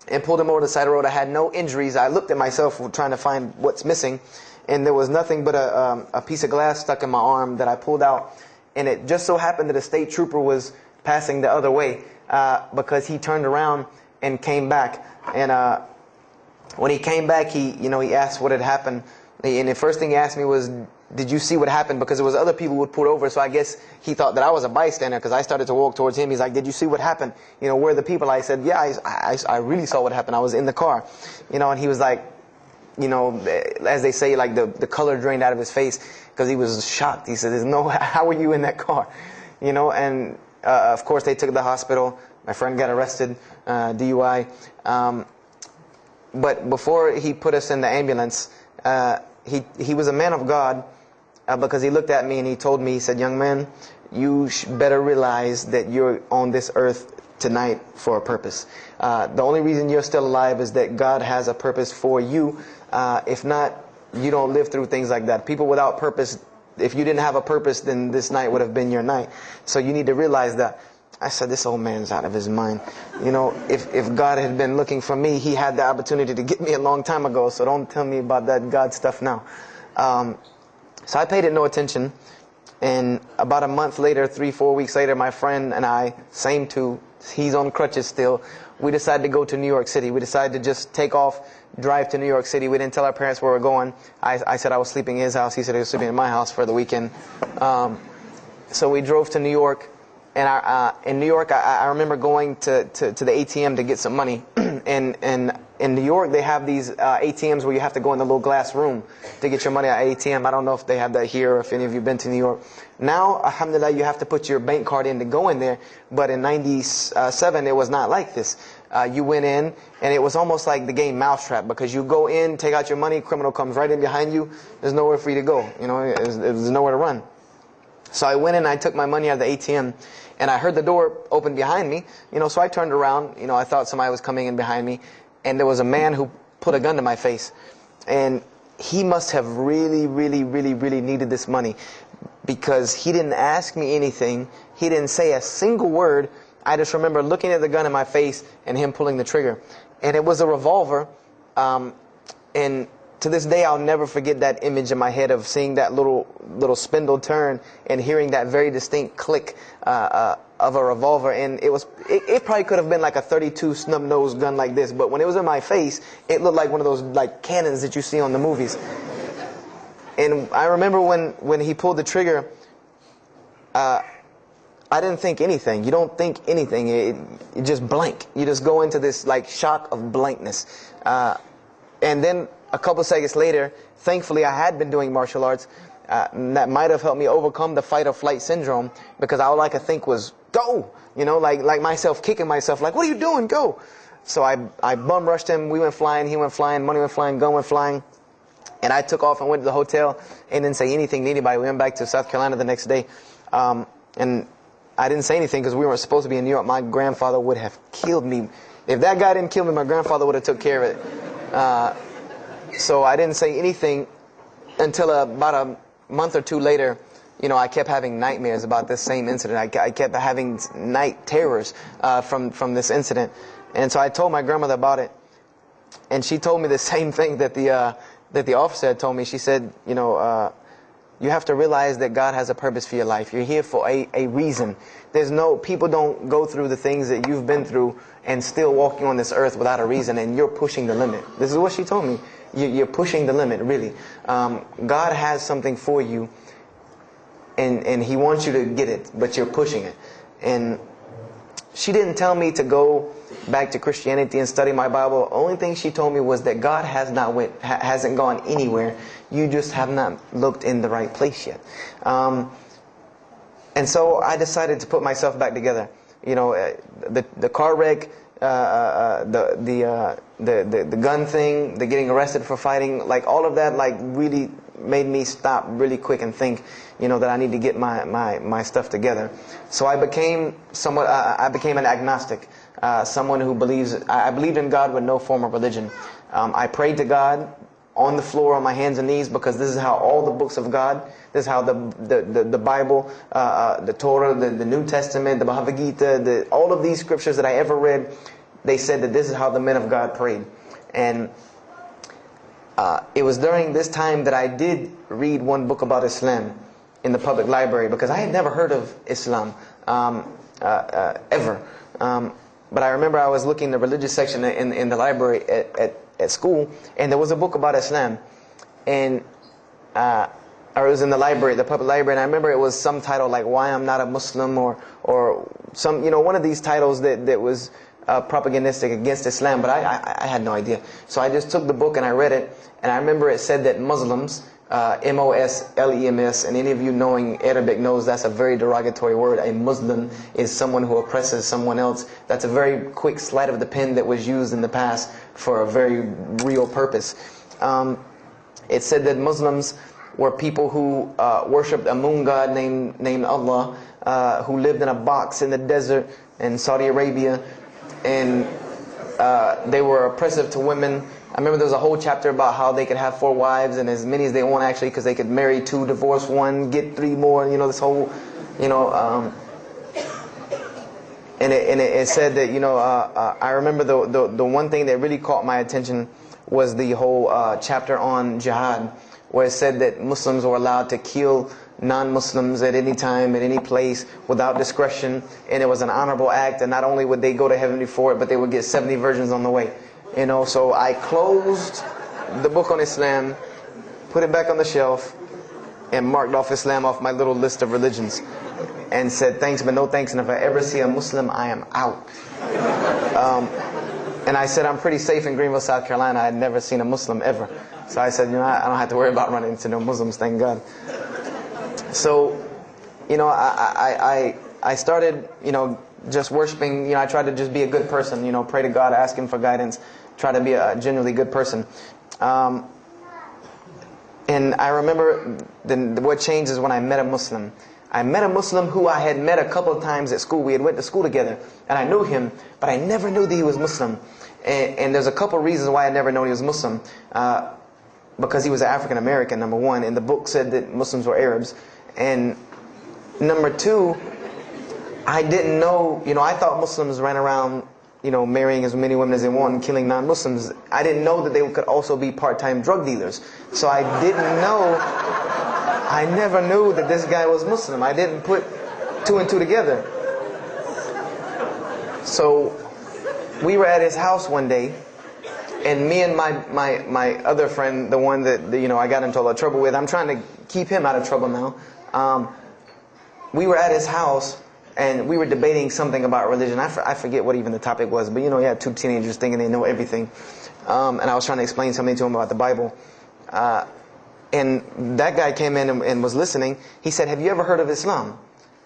and pulled him over to the side of the road. I had no injuries. I looked at myself trying to find what's missing, and there was nothing but a piece of glass stuck in my arm that I pulled out. And it just so happened that a state trooper was passing the other way, because he turned around and came back. And when he came back, he asked what had happened. And the first thing he asked me was, did you see what happened? Because there was other people who would pull over, so I guess he thought that I was a bystander, because I started to walk towards him. He's like, did you see what happened? You know, where are the people? I said, yeah, I really saw what happened. I was in the car. You know, and he was like, you know, as they say, like the color drained out of his face, because he was shocked. He said, how were you in that car? You know, and of course they took it to the hospital. My friend got arrested, DUI. But before he put us in the ambulance, he was a man of God, because he looked at me and he told me, he said, young man, you better realize that you're on this earth tonight for a purpose. The only reason you're still alive is that God has a purpose for you. If not, you don't live through things like that. People without purpose, if you didn't have a purpose, then this night would have been your night. So you need to realize that. I said, this old man's out of his mind. You know, if God had been looking for me, he had the opportunity to get me a long time ago. So don't tell me about that God stuff now. So I paid it no attention. And about a month later, 3-4 weeks later, my friend and I, same two, he's on crutches still, we decided to go to New York City. We decided to just take off, drive to New York City. We didn't tell our parents where we were going. I said I was sleeping in his house. He said he was sleeping in my house for the weekend. So we drove to New York. And in New York, I remember going to the ATM to get some money. And in New York, they have these ATMs where you have to go in the little glass room to get your money at ATM. I don't know if they have that here or if any of you have been to New York. Now, alhamdulillah, you have to put your bank card in to go in there. But in 97, it was not like this. You went in, and it was almost like the game Mousetrap, because you go in, take out your money, criminal comes right in behind you. There's nowhere for you to go. You know, there's nowhere to run. So I went in, I took my money out of the ATM, and I heard the door open behind me. You know, so I turned around. You know, I thought somebody was coming in behind me, and there was a man who put a gun to my face. And he must have really, really, really, really needed this money, because he didn't ask me anything. He didn't say a single word. I just remember looking at the gun in my face and him pulling the trigger. And it was a revolver. And to this day, I'll never forget that image in my head of seeing that little spindle turn and hearing that very distinct click of a revolver. And it probably could have been like a 32 snub-nosed gun like this, but when it was in my face, it looked like one of those like cannons that you see on the movies. And I remember when he pulled the trigger, I didn't think anything. You don't think anything. It just blank. You just go into this like shock of blankness. And then a couple seconds later, thankfully I had been doing martial arts. That might have helped me overcome the fight or flight syndrome, because all I could think was, go! You know, like myself kicking myself, like, what are you doing? Go! So I bum rushed him. We went flying. He went flying. Money went flying. Gun went flying. And I took off and went to the hotel and didn't say anything to anybody. We went back to South Carolina the next day. And I didn't say anything because we weren't supposed to be in New York. My grandfather would have killed me. If that guy didn't kill me, my grandfather would have took care of it. So I didn't say anything until about a month or two later. You know, I kept having nightmares about this same incident. I kept having night terrors from this incident. And so I told my grandmother about it. And she told me the same thing that the officer had told me. She said, you know, you have to realize that God has a purpose for your life. You're here for a reason. People don't go through the things that you've been through and still walking on this earth without a reason, and you're pushing the limit. This is what she told me. You're pushing the limit, really. God has something for you, and He wants you to get it, but you're pushing it. And she didn't tell me to go back to Christianity and study my Bible. The only thing she told me was that God hasn't gone anywhere. You just have not looked in the right place yet. And so I decided to put myself back together. You know, the car wreck, the gun thing, the getting arrested for fighting, like all of that, like really made me stop really quick and think, that I need to get my stuff together. So I became an agnostic, someone who I believed in God with no form of religion. I prayed to God on the floor on my hands and knees, because this is how all the books of God, this is how the Bible, the Torah, the New Testament, the Bhagavad Gita, all of these scriptures that I ever read, they said that this is how the men of God prayed. And it was during this time that I did read one book about Islam in the public library, because I had never heard of Islam ever. But I remember I was looking in the religious section in the library at school, and there was a book about Islam, and or it was in the library, the public library, and I remember it was some title like "Why I'm Not a Muslim," or some, one of these titles that was propagandistic against Islam, but I had no idea. So I just took the book and I read it, and I remember it said that Muslims, Moslems, and any of you knowing Arabic knows that's a very derogatory word. A Muslim is someone who oppresses someone else. That's a very quick sleight of the pen that was used in the past for a very real purpose. It said that Muslims were people who worshipped a moon god named Allah, who lived in a box in the desert in Saudi Arabia, and they were oppressive to women. I remember there was a whole chapter about how they could have 4 wives and as many as they want, actually, because they could marry 2, divorce 1, get 3 more. This whole, and it said that I remember the one thing that really caught my attention was the whole chapter on jihad, where it said that Muslims were allowed to kill non-Muslims at any time, at any place, without discretion, and it was an honorable act, and not only would they go to heaven before it, but they would get 70 virgins on the way. So I closed the book on Islam, put it back on the shelf, and marked off Islam off my little list of religions, and said thanks but no thanks, and if I ever see a Muslim, I am out. And I said I'm pretty safe in Greenville, South Carolina. I had never seen a Muslim ever. So I said, I don't have to worry about running into no Muslims, thank God. So, I started, just worshiping. I tried to just be a good person, pray to God, ask Him for guidance, try to be a genuinely good person. And I remember what changed is when I met a Muslim. I met a Muslim who I had met a couple of times at school. We had went to school together, and I knew him, but I never knew that he was Muslim. And there's a couple of reasons why I never known he was Muslim. Because he was African American, number one, and the book said that Muslims were Arabs. And number two, I didn't know, I thought Muslims ran around, marrying as many women as they want and killing non-Muslims. I didn't know that they could also be part-time drug dealers. So I never knew that this guy was Muslim. I didn't put 2 and 2 together. So we were at his house one day, and me and my other friend, the one that I got into a lot of trouble with, I'm trying to keep him out of trouble now. We were at his house, and we were debating something about religion. I forget what even the topic was, but you had 2 teenagers thinking they know everything. And I was trying to explain something to him about the Bible. And that guy came in and was listening. He said, "Have you ever heard of Islam?"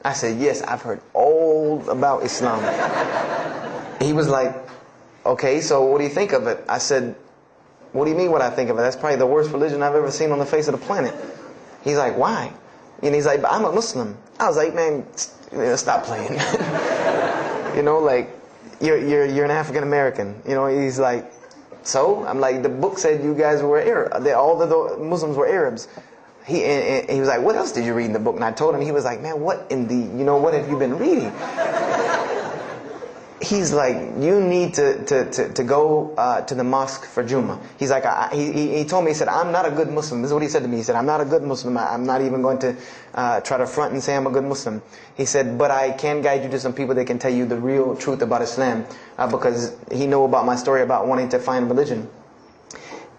I said, "Yes, I've heard all about Islam." He was like, "Okay, so what do you think of it?" I said, "What do you mean what I think of it? That's probably the worst religion I've ever seen on the face of the planet." He's like, "Why?" And he's like, "I'm a Muslim." I was like, "Man, stop playing." You're an African American. He's like, "So?" I'm like, "The book said you guys were Arab. All the Muslims were Arabs." He was like, "What else did you read in the book?" And I told him. He was like, "Man, what in the, what have you been reading?" He's like, "You need to go to the mosque for Jummah." He's like, he told me, he said, "I'm not a good Muslim." This is what he said to me. He said, "I'm not a good Muslim. I'm not even going to try to front and say I'm a good Muslim." He said, "But I can guide you to some people that can tell you the real truth about Islam," because he knew about my story about wanting to find religion.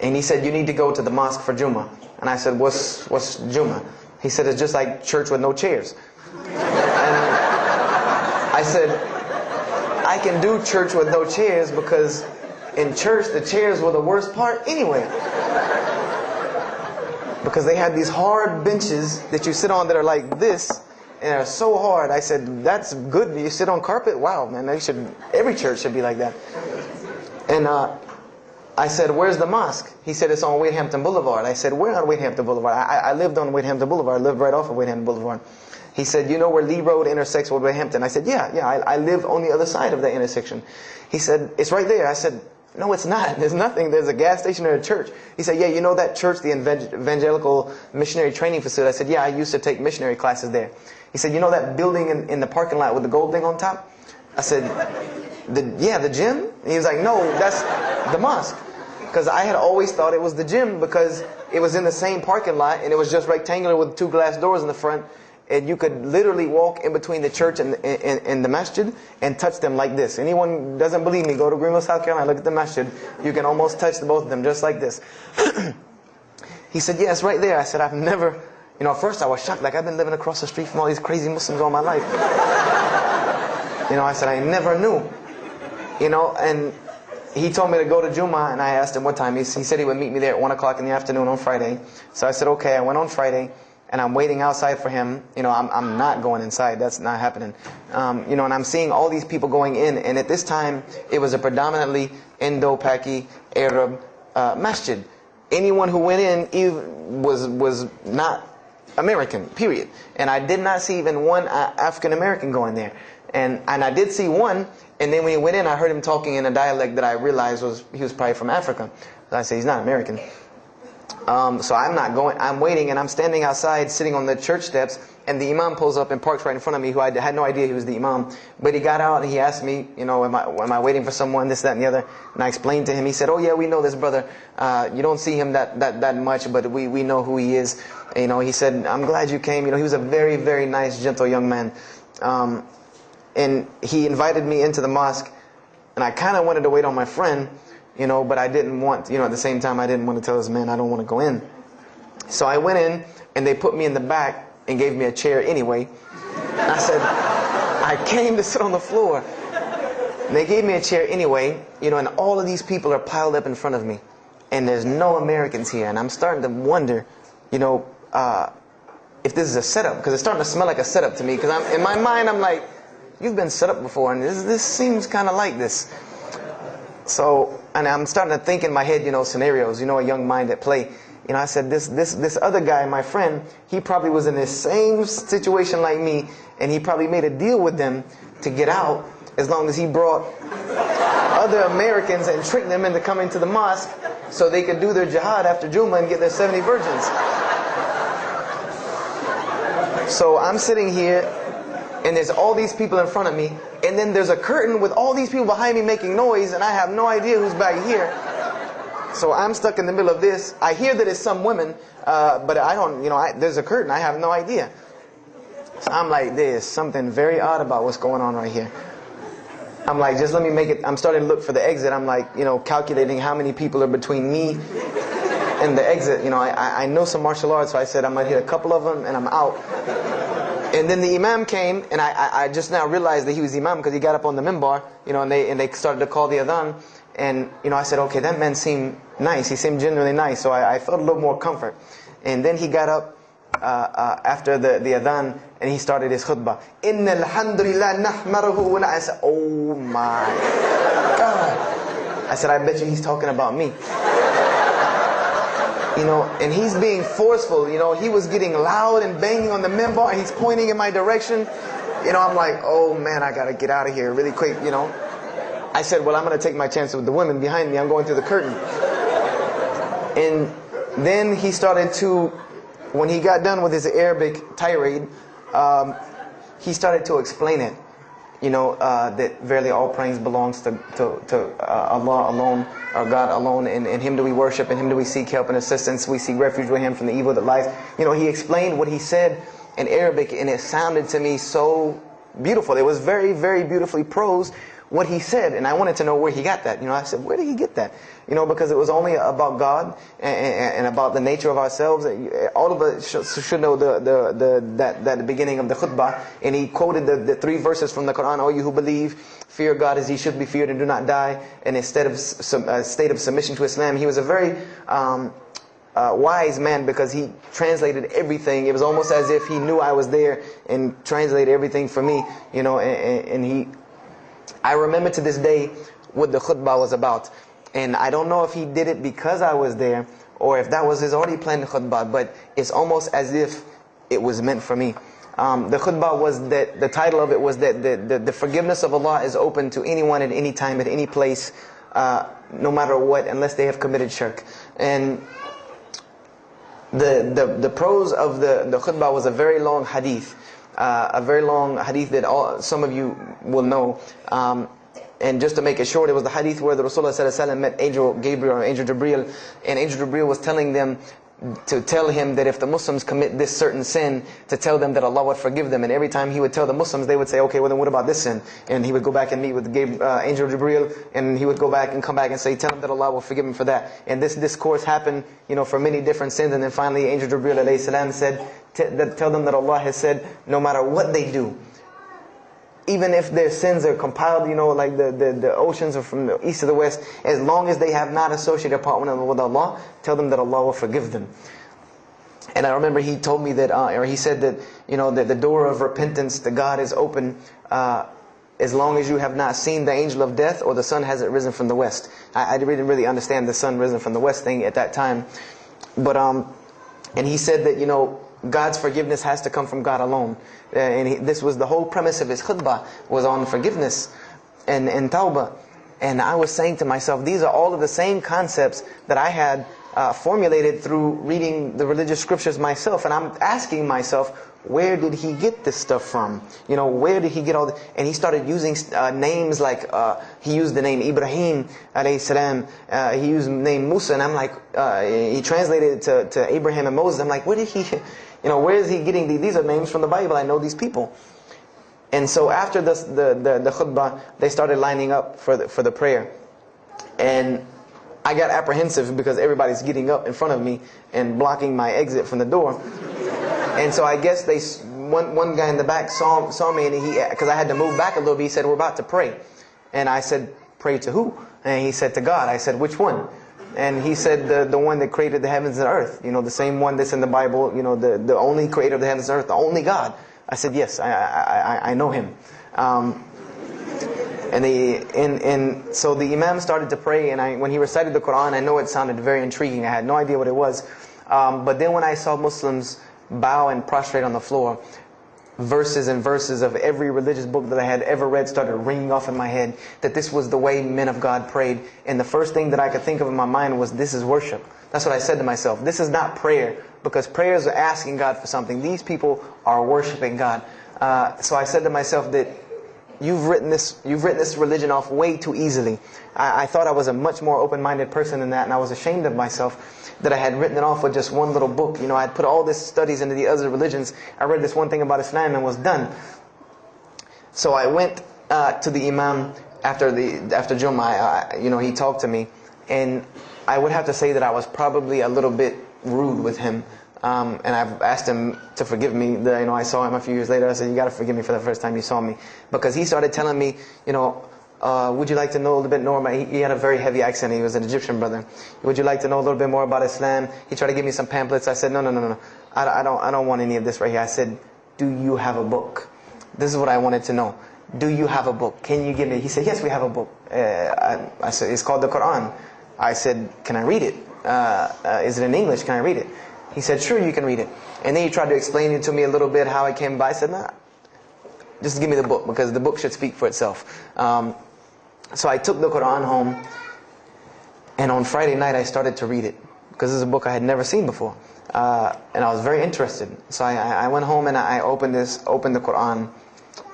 And he said, "You need to go to the mosque for Jummah." And I said, What's Jummah?" He said, "It's just like church with no chairs." And I said, "I can do church with no chairs because in church the chairs were the worst part anyway." Because they had these hard benches that you sit on that are like this, and they're so hard. I said, "That's good. You sit on carpet? Wow, man, every church should be like that." And I said, where's the mosque? He said, it's on Wadehampton Boulevard. I said, where on Wadehampton Boulevard? I lived on Wadehampton Boulevard. I lived right off of Wadehampton Boulevard. He said, you know where Lee Road intersects with Wadehampton? I said, yeah, I live on the other side of that intersection. He said, it's right there. I said, no, it's not. There's nothing. There's a gas station or a church. He said, yeah, you know that church, the Evangelical Missionary Training Facility? I said, yeah, I used to take missionary classes there. He said, you know that building in the parking lot with the gold thing on top? I said, the gym? And he was like, no, that's the mosque. Because I had always thought it was the gym because it was in the same parking lot and it was just rectangular with 2 glass doors in the front. And you could literally walk in between the church and the masjid and touch them like this. Anyone doesn't believe me, go to Greenville, South Carolina, look at the masjid. You can almost touch both of them just like this. He said, yeah, it's right there. I said, I've never, at first I was shocked. Like, I've been living across the street from all these crazy Muslims all my life. I said, I never knew. And he told me to go to Jummah, and I asked him what time. He said he would meet me there at 1 o'clock in the afternoon on Friday. So I said, okay. I went on Friday. And I'm waiting outside for him. I'm not going inside. That's not happening. And I'm seeing all these people going in. And at this time, it was a predominantly Indo-Paki Arab masjid. Anyone who went in was not American, period. And I did not see even one African American going there. And I did see one. And then when he went in, I heard him talking in a dialect that I realized he was probably from Africa. So I said, he's not American. So I'm not going, I'm waiting, and I'm standing outside sitting on the church steps, and the imam pulls up and parks right in front of me, who I had no idea he was the imam. But he got out and he asked me, am I waiting for someone, this, that, and the other? And I explained to him. He said, oh yeah, we know this brother. You don't see him that much, but we know who he is. He said, I'm glad you came. He was a very, very nice, gentle young man. And he invited me into the mosque, and I kind of wanted to wait on my friend, but I didn't want, at the same time, I didn't want to tell this man I don't want to go in. So I went in, and they put me in the back and gave me a chair anyway. And I said, I came to sit on the floor. And they gave me a chair anyway, and all of these people are piled up in front of me. And there's no Americans here. And I'm starting to wonder, if this is a setup, because it's starting to smell like a setup to me. Because in my mind, I'm like, you've been set up before, and this seems kind of like this. So, and I'm starting to think in my head, scenarios, a young mind at play. I said, this other guy, my friend, he probably was in the same situation like me, and he probably made a deal with them to get out as long as he brought other Americans and tricked them into coming to the mosque so they could do their jihad after Jummah and get their 70 virgins. So I'm sitting here, and there's all these people in front of me, and then there's a curtain with all these people behind me making noise, and I have no idea who's back here. So I'm stuck in the middle of this. I hear that it's some women, but I don't, there's a curtain. I have no idea. So I'm like, there's something very odd about what's going on right here. I'm like, just let me make it. I'm starting to look for the exit. I'm like, calculating how many people are between me and the exit. I know some martial arts, so I said I'm going to hit a couple of them, and I'm out. And then the imam came, and I just now realized that he was the imam because he got up on the minbar, and they started to call the adhan. And, I said, okay, that man seemed nice. He seemed genuinely nice. So I felt a little more comfort. And then he got up after the adhan, and he started his khutbah. Inna alhamdulillah nahmaruhu wa I said, oh my God. I said, I bet you he's talking about me. And he's being forceful. He was getting loud and banging on the minbar, and he's pointing in my direction. I'm like, oh man, I got to get out of here really quick, I said, well, I'm going to take my chances with the women behind me. I'm going through the curtain. And then he started to, when he got done with his Arabic tirade, he started to explain it. That verily all praise belongs to Allah alone, or God alone. In Him do we worship, in Him do we seek help and assistance. We seek refuge with Him from the evil that lies. He explained what he said in Arabic, and it sounded to me so beautiful. It was very, very beautifully prosed, what he said, and I wanted to know where he got that. I said, where did he get that? Because it was only about God and about the nature of ourselves. All of us should know that the beginning of the khutbah, and he quoted the 3 verses from the Quran. O you who believe, fear God as He should be feared and do not die, and instead of a state of submission to Islam. He was a very wise man because he translated everything. It was almost as if he knew I was there and translated everything for me. I remember to this day what the khutbah was about. And I don't know if he did it because I was there, or if that was his already planned khutbah, but it's almost as if it was meant for me. The khutbah was that, the title of it was that the forgiveness of Allah is open to anyone at any time, at any place, no matter what, unless they have committed shirk. And the prose of the khutbah was a very long hadith. A very long hadith that some of you will know. And just to make it short, it was the hadith where the Rasulullah ﷺ met Angel Gabriel or Angel Jibreel, and Angel Jibreel was telling them to tell him that if the Muslims commit this certain sin, to tell them that Allah would forgive them. And every time he would tell the Muslims, they would say, okay, well then what about this sin? And he would go back and meet with Angel Jibreel, and he would go back and come back and say, tell them that Allah will forgive him for that. And this discourse happened, for many different sins. And then finally Angel Jibreel alayhi salam said, tell them that Allah has said, no matter what they do, even if their sins are compiled, like the oceans are from the east to the west, as long as they have not associated a partner with Allah, tell them that Allah will forgive them. And I remember he told me that, or he said that, that the door of repentance to God is open as long as you have not seen the angel of death or the sun hasn't risen from the west. I didn't really understand the sun risen from the west thing at that time. But, and he said that, God's forgiveness has to come from God alone. And this was the whole premise of his khutbah, was on forgiveness and tawbah. And I was saying to myself, these are all of the same concepts that I had formulated through reading the religious scriptures myself. And I'm asking myself, where did he get this stuff from? Where did he get all this? And he started using names like, he used the name Ibrahim alayhi salam, he used the name Musa, and I'm like, he translated it to Abraham and Moses. I'm like, where did he, where is he getting these? These are names from the Bible, I know these people. And so after the khutbah, they started lining up for the prayer. And I got apprehensive because everybody's getting up in front of me and blocking my exit from the door. And so I guess one guy in the back saw me, and because I had to move back a little bit, he said, we're about to pray. And I said, pray to who? And he said, to God. I said, which one? And he said, the one that created the heavens and earth. The same one that's in the Bible, the only creator of the heavens and earth, the only God. I said, yes, I know him. And so the Imam started to pray, and when he recited the Quran, I know it sounded very intriguing. I had no idea what it was. But then when I saw Muslims bow and prostrate on the floor, verses and verses of every religious book that I had ever read started ringing off in my head, that this was the way men of God prayed. And the first thing that I could think of in my mind was, this is worship. That's what I said to myself. This is not prayer, because prayers are asking God for something. These people are worshiping God. So I said to myself that you've written this religion off way too easily. I thought I was a much more open-minded person than that, and I was ashamed of myself that I had written it off with just one little book. I had put all this studies into the other religions. I read this one thing about Islam and was done. So I went to the Imam after Jummah. He talked to me, and I would have to say that I was probably a little bit rude with him. And I've asked him to forgive me. I saw him a few years later. I said, you got to forgive me for the first time you saw me. Because he started telling me, would you like to know a little bit more about, he had a very heavy accent, he was an Egyptian brother. Would you like to know a little bit more about Islam? He tried to give me some pamphlets. I said, no. I don't want any of this right here. I said, do you have a book? This is what I wanted to know. Do you have a book? Can you give me? He said, yes, we have a book. I said, it's called the Quran. I said, can I read it? Is it in English? Can I read it? He said, sure, you can read it. And then he tried to explain it to me a little bit, how it came by. I said, nah, just give me the book, because the book should speak for itself. So I took the Quran home, and on Friday night I started to read it, because this is a book I had never seen before. And I was very interested. So I went home and I opened the Quran,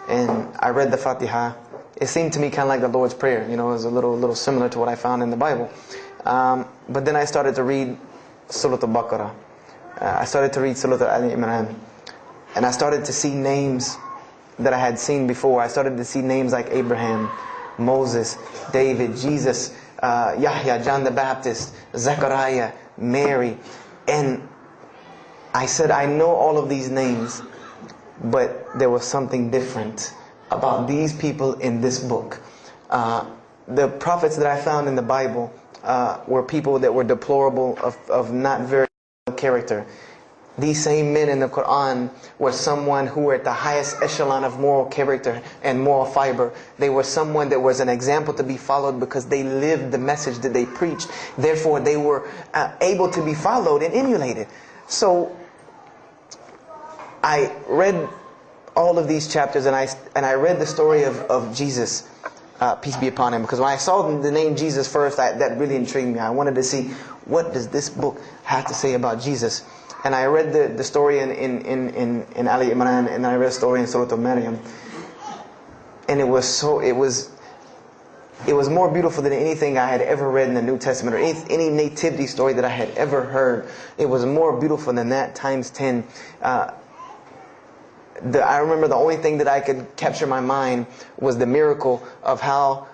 and I read the Fatiha. It seemed to me kind of like the Lord's Prayer. It was a little similar to what I found in the Bible. But then I started to read Surah Al-Baqarah. I started to read Surah Al-Imran. And I started to see names that I had seen before. I started to see names like Abraham, Moses, David, Jesus, Yahya, John the Baptist, Zechariah, Mary. And I said, I know all of these names, but there was something different about these people in this book. The prophets that I found in the Bible were people that were deplorable, of not very good character. These same men in the Quran were someone who were at the highest echelon of moral character and moral fiber. They were someone that was an example to be followed because they lived the message that they preached. Therefore, they were able to be followed and emulated. So, I read all of these chapters and I read the story of Jesus, peace be upon him. Because when I saw the name Jesus first, that really intrigued me. I wanted to see, what does this book have to say about Jesus? And I read the story in Ali Imran, and I read a story in Surah Al-Maryam. And it was more beautiful than anything I had ever read in the New Testament, or any nativity story that I had ever heard. It was more beautiful than that, times 10. I remember the only thing that I could capture in my mind was the miracle of how,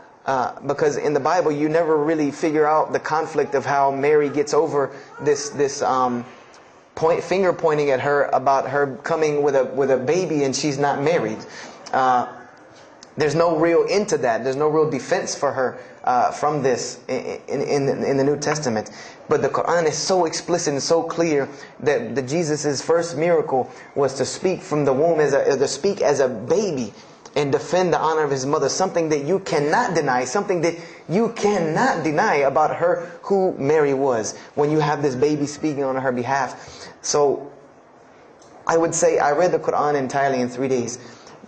because in the Bible you never really figure out the conflict of how Mary gets over this finger pointing at her about her coming with a baby and she's not married. There's no real end to that. There's no real defense for her from this in the New Testament. But the Quran is so explicit and so clear that Jesus' first miracle was to speak from the womb, to speak as a baby and defend the honor of his mother. Something that you cannot deny. Something that you cannot deny about her, who Mary was, when you have this baby speaking on her behalf. So I would say I read the Quran entirely in 3 days.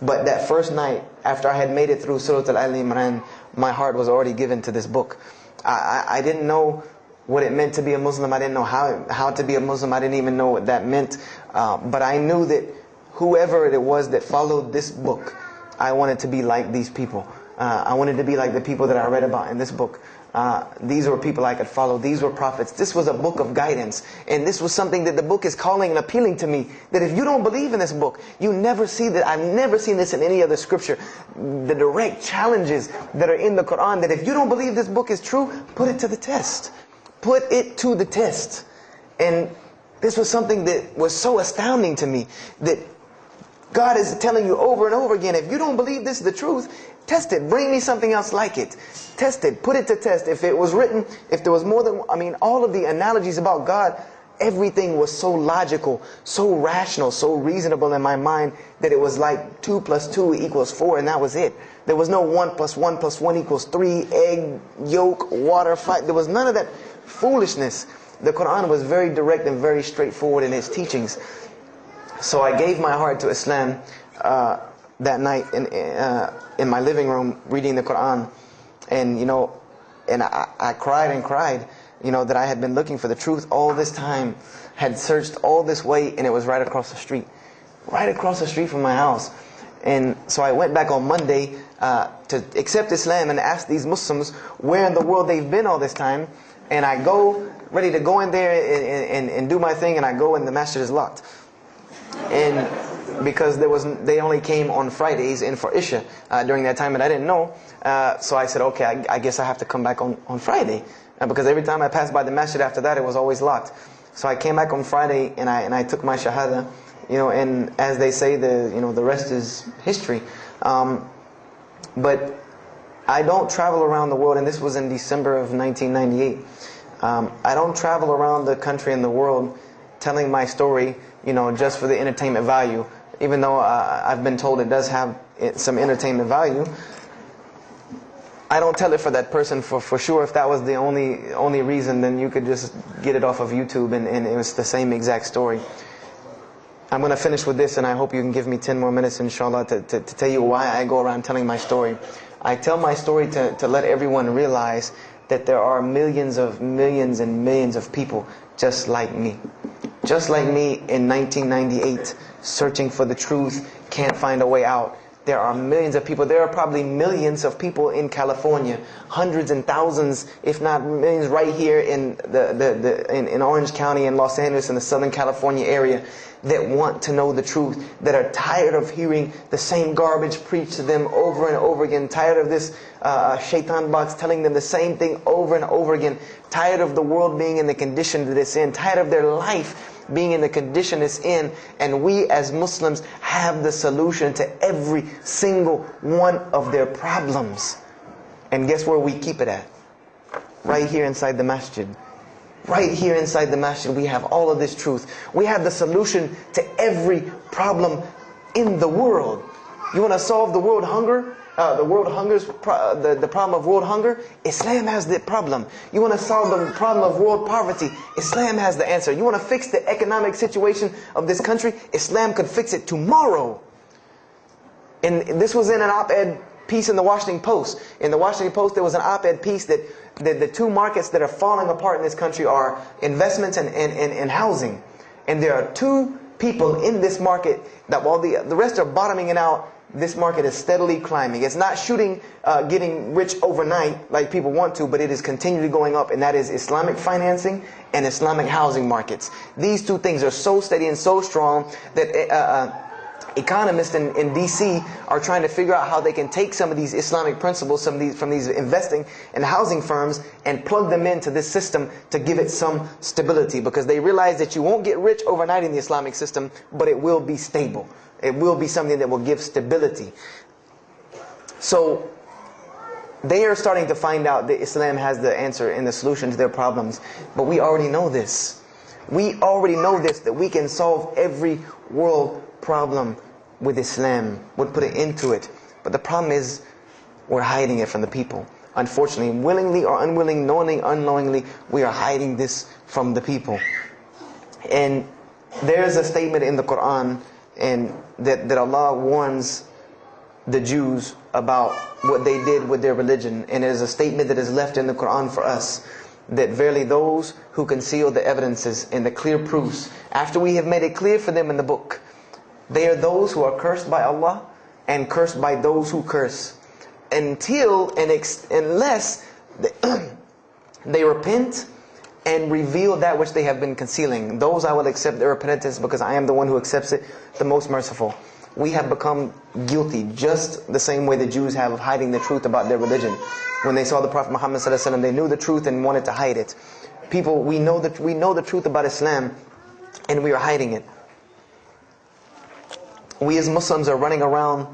But that first night, after I had made it through Surah Al-Imran, my heart was already given to this book. I didn't know what it meant to be a Muslim. I didn't know how to be a Muslim. I didn't even know what that meant. But I knew that whoever it was that followed this book, I wanted to be like these people. I wanted to be like the people that I read about in this book. These were people I could follow. These were prophets. This was a book of guidance. And this was something that the book is calling and appealing to me. That if you don't believe in this book, you never see that. I've never seen this in any other scripture. The direct challenges that are in the Quran, that if you don't believe this book is true, put it to the test. Put it to the test. And this was something that was so astounding to me, that God is telling you over and over again, if you don't believe this is the truth, test it. Bring me something else like it. Test it. Put it to test. If it was written, if there was more than, all of the analogies about God, everything was so logical, so rational, so reasonable in my mind that it was like 2 + 2 = 4, and that was it. There was no 1 + 1 + 1 = 3, egg, yolk, water, fight. There was none of that foolishness. The Quran was very direct and very straightforward in its teachings. So I gave my heart to Islam that night in my living room, reading the Quran, and I cried and cried, that I had been looking for the truth all this time, had searched all this way, and it was right across the street from my house. And so I went back on Monday to accept Islam and ask these Muslims where in the world they've been all this time. And I go ready to go in there and do my thing, and I go and the masjid is locked. And because they only came on Fridays and for Isha during that time, and I didn't know. So I said, okay, I guess I have to come back on Friday, because every time I passed by the masjid after that, it was always locked. So I came back on Friday and I took my shahada, and as they say, the rest is history. But I don't travel around the world, and this was in December of 1998. I don't travel around the country and the world telling my story, just for the entertainment value. Even though I've been told it does have some entertainment value, I don't tell it for that person for sure. If that was the only reason, then you could just get it off of YouTube and it was the same exact story. I'm going to finish with this, and I hope you can give me 10 more minutes, inshallah, to tell you why I go around telling my story. I tell my story to let everyone realize that there are millions and millions of people just like me. Just like me in 1998, searching for the truth, can't find a way out. There are millions of people. There are probably millions of people in California, hundreds and thousands, if not millions, right here in in Orange County and Los Angeles in the Southern California area, that want to know the truth, that are tired of hearing the same garbage preached to them over and over again, tired of this shaitan box telling them the same thing over and over again, tired of the world being in the condition that it's in, tired of their life being in the condition it's in. And we as Muslims have the solution to every single one of their problems. And guess where we keep it at? Right here inside the masjid. Right here inside the masjid, we have all of this truth. We have the solution to every problem in the world. You want to solve the world hunger? The problem of world hunger? Islam has the problem. You want to solve the problem of world poverty? Islam has the answer. You want to fix the economic situation of this country? Islam could fix it tomorrow. And this was in an op-ed piece in the Washington Post. In the Washington Post, there was an op-ed piece that the two markets that are falling apart in this country are investments and housing. And there are two people in this market that while the rest are bottoming it out, this market is steadily climbing. It's not getting rich overnight like people want to, but it is continually going up, and that is Islamic financing and Islamic housing markets. These two things are so steady and so strong that economists in DC are trying to figure out how they can take some of these Islamic principles, from these investing and housing firms, and plug them into this system to give it some stability, because they realize that you won't get rich overnight in the Islamic system, but it will be stable. It will be something that will give stability. So they are starting to find out that Islam has the answer and the solution to their problems. But we already know this. We already know this, that we can solve every world problem with Islam. We'll put an end to it. But the problem is, we're hiding it from the people. Unfortunately, willingly or unwilling, knowingly, unknowingly, we are hiding this from the people. And there's a statement in the Quran and that Allah warns the Jews about what they did with their religion. And it is a statement that is left in the Quran for us, that verily those who conceal the evidences and the clear proofs, after we have made it clear for them in the book, they are those who are cursed by Allah and cursed by those who curse, unless they repent and reveal that which they have been concealing. Those I will accept their repentance, because I am the one who accepts it, the most merciful. We have become guilty just the same way the Jews have of hiding the truth about their religion. When they saw the Prophet Muhammad ﷺ, they knew the truth and wanted to hide it. People, we know the truth about Islam, and we are hiding it. We as Muslims are running around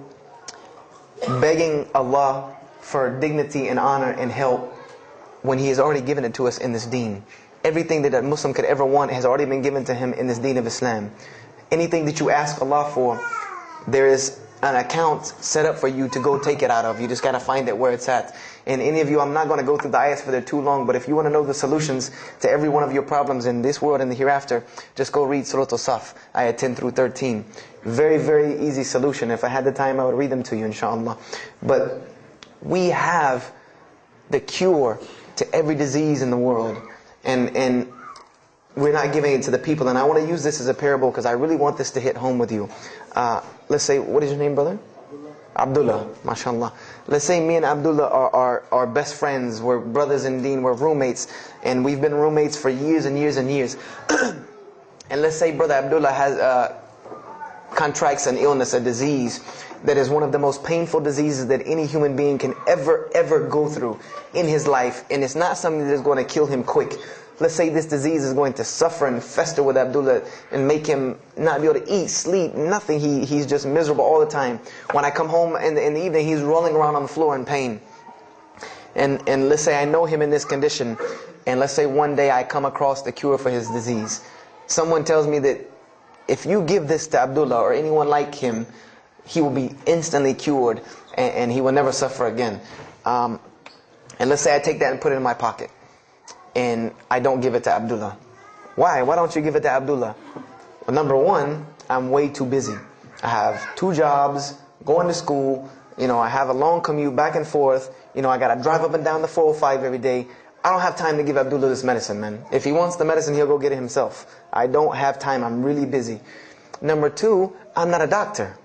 begging Allah for dignity and honor and help, when He has already given it to us in this deen. Everything that a Muslim could ever want has already been given to him in this deen of Islam. Anything that you ask Allah for, there is an account set up for you to go take it out of. You just got to find it where it's at. And any of you, I'm not going to go through the ayahs for they're too long, but if you want to know the solutions to every one of your problems in this world and the hereafter, just go read Surah Al-Saf, ayah 10 through 13. Very, very easy solution. If I had the time, I would read them to you, inshallah. But we have the cure to every disease in the world, and we're not giving it to the people. And I want to use this as a parable, because I really want this to hit home with you. Let's say, what is your name, brother? Abdullah, mashallah. Let's say me and Abdullah are best friends, we're brothers in deen, we're roommates, and we've been roommates for years and years and years. And let's say brother Abdullah has contracts an illness, a disease that is one of the most painful diseases that any human being can ever go through in his life, and it's not something that is going to kill him quick. Let's say this disease is going to suffer and fester with Abdullah and make him not be able to eat, sleep, nothing. He's just miserable all the time. When I come home in the evening, he's rolling around on the floor in pain. And let's say I know him in this condition, and let's say one day I come across the cure for his disease. Someone tells me that if you give this to Abdullah or anyone like him, he will be instantly cured and he will never suffer again. And let's say I take that and put it in my pocket, and I don't give it to Abdullah. Why? Why don't you give it to Abdullah? Well, number one, I'm way too busy. I have 2 jobs, going to school, I have a long commute back and forth, I gotta drive up and down the 405 every day. I don't have time to give Abdullah this medicine, man. If he wants the medicine, he'll go get it himself. I don't have time, I'm really busy. Number 2, I'm not a doctor.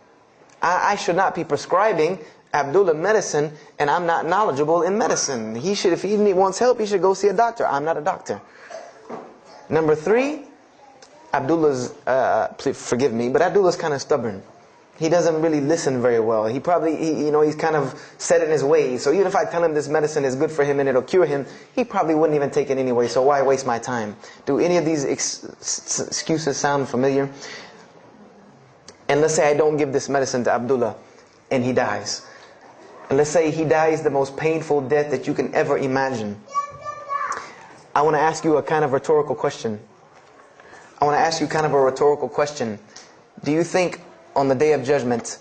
I should not be prescribing Abdullah medicine, and I'm not knowledgeable in medicine. He should, if he wants help, he should go see a doctor. I'm not a doctor. Number 3, Abdullah's, please forgive me, but Abdullah's kind of stubborn. He doesn't really listen very well. He probably, he's kind of set in his ways. So even if I tell him this medicine is good for him and it'll cure him, he probably wouldn't even take it anyway. So why waste my time? Do any of these excuses sound familiar? And let's say I don't give this medicine to Abdullah and he dies. And let's say he dies the most painful death that you can ever imagine. I want to ask you a kind of rhetorical question. I want to ask you kind of a rhetorical question. Do you think on the Day of Judgment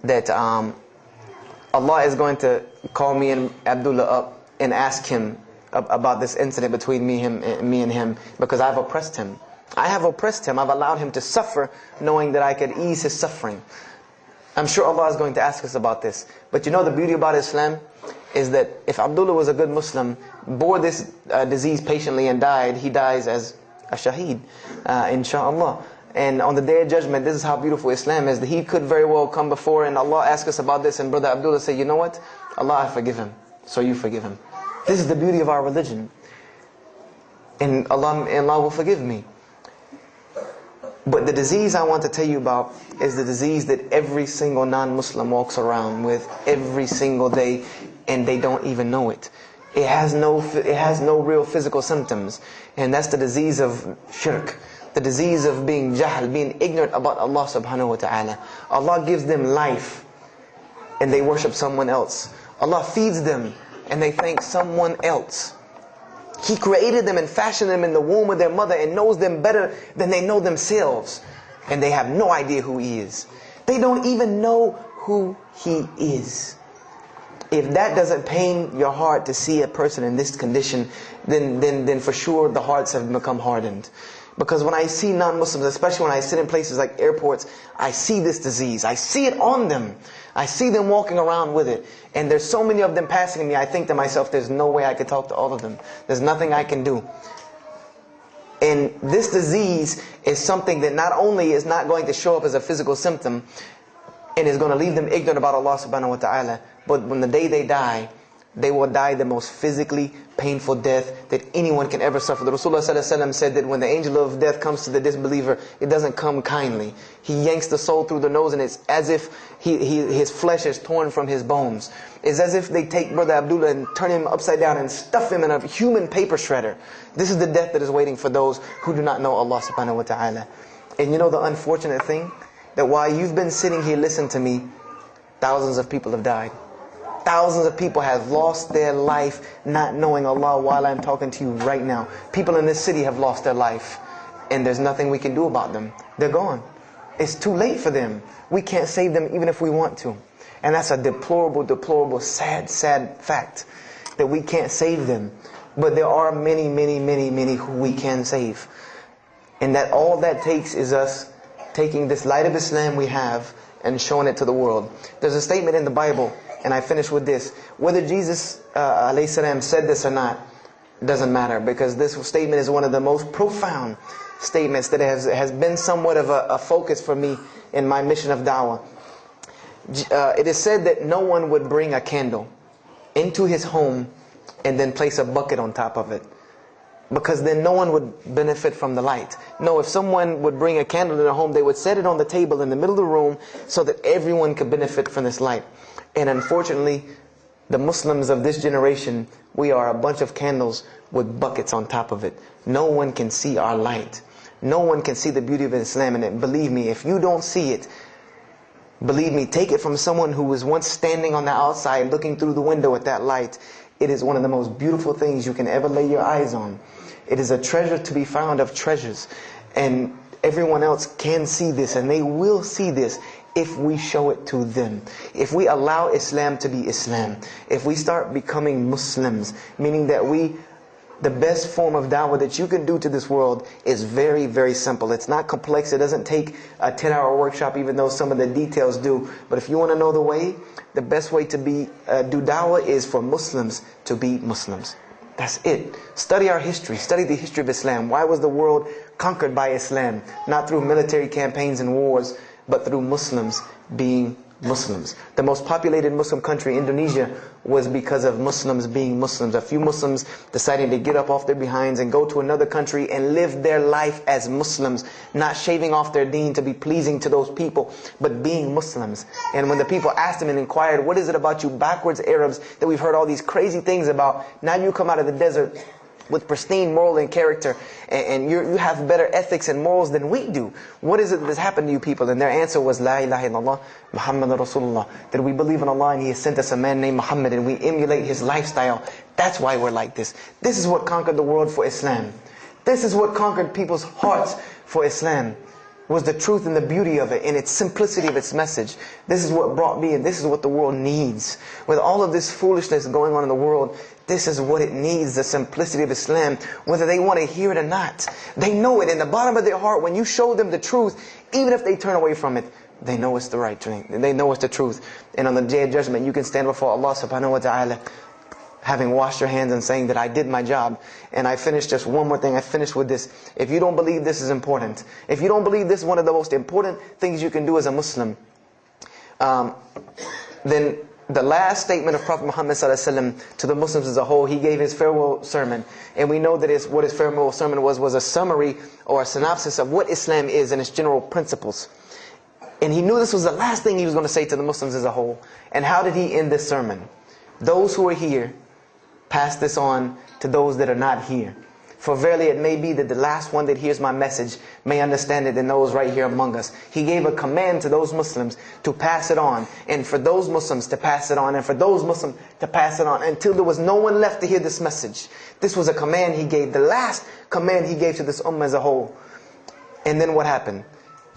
that Allah is going to call me and Abdullah up and ask him about this incident between me and him because I've oppressed him? I have oppressed him. I've allowed him to suffer knowing that I could ease his suffering. I'm sure Allah is going to ask us about this. But you know the beauty about Islam is that if Abdullah was a good Muslim, bore this disease patiently and died, he dies as a shaheed, inshaAllah. And on the Day of Judgment, this is how beautiful Islam is, that he could very well come before and Allah ask us about this and Brother Abdullah say, you know what? Allah, I forgive him. So you forgive him. This is the beauty of our religion. And Allah will forgive me. But the disease I want to tell you about is the disease that every single non-Muslim walks around with every single day, and they don't even know it. It has no real physical symptoms, and that's the disease of shirk, the disease of being jahl, being ignorant about Allah subhanahu wa ta'ala. Allah gives them life, and they worship someone else. Allah feeds them, and they thank someone else. He created them and fashioned them in the womb of their mother and knows them better than they know themselves. And they have no idea who He is. They don't even know who He is. If that doesn't pain your heart to see a person in this condition, then for sure the hearts have become hardened. Because when I see non-Muslims, especially when I sit in places like airports, I see this disease. I see it on them. I see them walking around with it. And there's so many of them passing me, I think to myself, there's no way I could talk to all of them. There's nothing I can do. And this disease is something that not only is not going to show up as a physical symptom, and is going to leave them ignorant about Allah subhanahu wa ta'ala, but when the day they die, they will die the most physically painful death that anyone can ever suffer. The Rasulullah ﷺ said that when the angel of death comes to the disbeliever, it doesn't come kindly. He yanks the soul through the nose, and it's as if his flesh is torn from his bones. It's as if they take Brother Abdullah and turn him upside down and stuff him in a human paper shredder. This is the death that is waiting for those who do not know Allah subhanahu wa ta'ala. And you know the unfortunate thing? That while you've been sitting here listening to me, thousands of people have died. Thousands of people have lost their life not knowing Allah while I'm talking to you right now. People in this city have lost their life, and there's nothing we can do about them. They're gone. It's too late for them. We can't save them even if we want to. And that's a deplorable, deplorable, sad, sad fact that we can't save them. But there are many, many, many, many who we can save. And that all that takes is us taking this light of Islam we have and showing it to the world. There's a statement in the Bible, and I finish with this. Whether Jesus alayhi salam said this or not doesn't matter, because this statement is one of the most profound statements that has been somewhat of a focus for me in my mission of da'wah. It is said that no one would bring a candle into his home and then place a bucket on top of it, because then no one would benefit from the light. No, if someone would bring a candle in their home, they would set it on the table in the middle of the room so that everyone could benefit from this light. And unfortunately, the Muslims of this generation, we are a bunch of candles with buckets on top of it. No one can see our light. No one can see the beauty of Islam in it. Believe me, if you don't see it, believe me, take it from someone who was once standing on the outside looking through the window at that light. It is one of the most beautiful things you can ever lay your eyes on. It is a treasure to be found of treasures. And everyone else can see this, and they will see this if we show it to them. If we allow Islam to be Islam. If we start becoming Muslims, meaning that the best form of da'wah that you can do to this world is very, very simple. It's not complex. It doesn't take a 10-hour workshop, even though some of the details do. But if you want to know the way, the best way to do da'wah is for Muslims to be Muslims. That's it. Study our history. Study the history of Islam. Why was the world conquered by Islam? Not through military campaigns and wars, but through Muslims being Muslims. The most populated Muslim country, Indonesia, was because of Muslims being Muslims. A few Muslims deciding to get up off their behinds and go to another country and live their life as Muslims, not shaving off their deen to be pleasing to those people, but being Muslims. And when the people asked them and inquired, what is it about you backwards Arabs that we've heard all these crazy things about? Now you come out of the desert with pristine moral and character, and you have better ethics and morals than we do. What is it that has happened to you people? And their answer was, La ilaha illallah, Muhammad Rasulullah. That we believe in Allah and He has sent us a man named Muhammad, and we emulate his lifestyle. That's why we're like this. This is what conquered the world for Islam. This is what conquered people's hearts for Islam. Was the truth and the beauty of it, and its simplicity of its message. This is what brought me, and this is what the world needs. With all of this foolishness going on in the world, this is what it needs, the simplicity of Islam, whether they want to hear it or not. They know it in the bottom of their heart. When you show them the truth, even if they turn away from it, they know it's the right thing. They know it's the truth. And on the Day of Judgment, you can stand before Allah subhanahu wa ta'ala, having washed your hands and saying that I did my job. And I finished just one more thing. I finished with this. If you don't believe this is important, if you don't believe this is one of the most important things you can do as a Muslim, then the last statement of Prophet Muhammad ﷺ to the Muslims as a whole, he gave his farewell sermon. And we know that what his farewell sermon was a summary or a synopsis of what Islam is and its general principles. And he knew this was the last thing he was going to say to the Muslims as a whole. And how did he end this sermon? Those who are here, pass this on to those that are not here. For verily it may be that the last one that hears my message may understand it, and those right here among us. He gave a command to those Muslims to pass it on, and for those Muslims to pass it on, and for those Muslims to pass it on, until there was no one left to hear this message. This was a command he gave, the last command he gave to this ummah as a whole. And then what happened?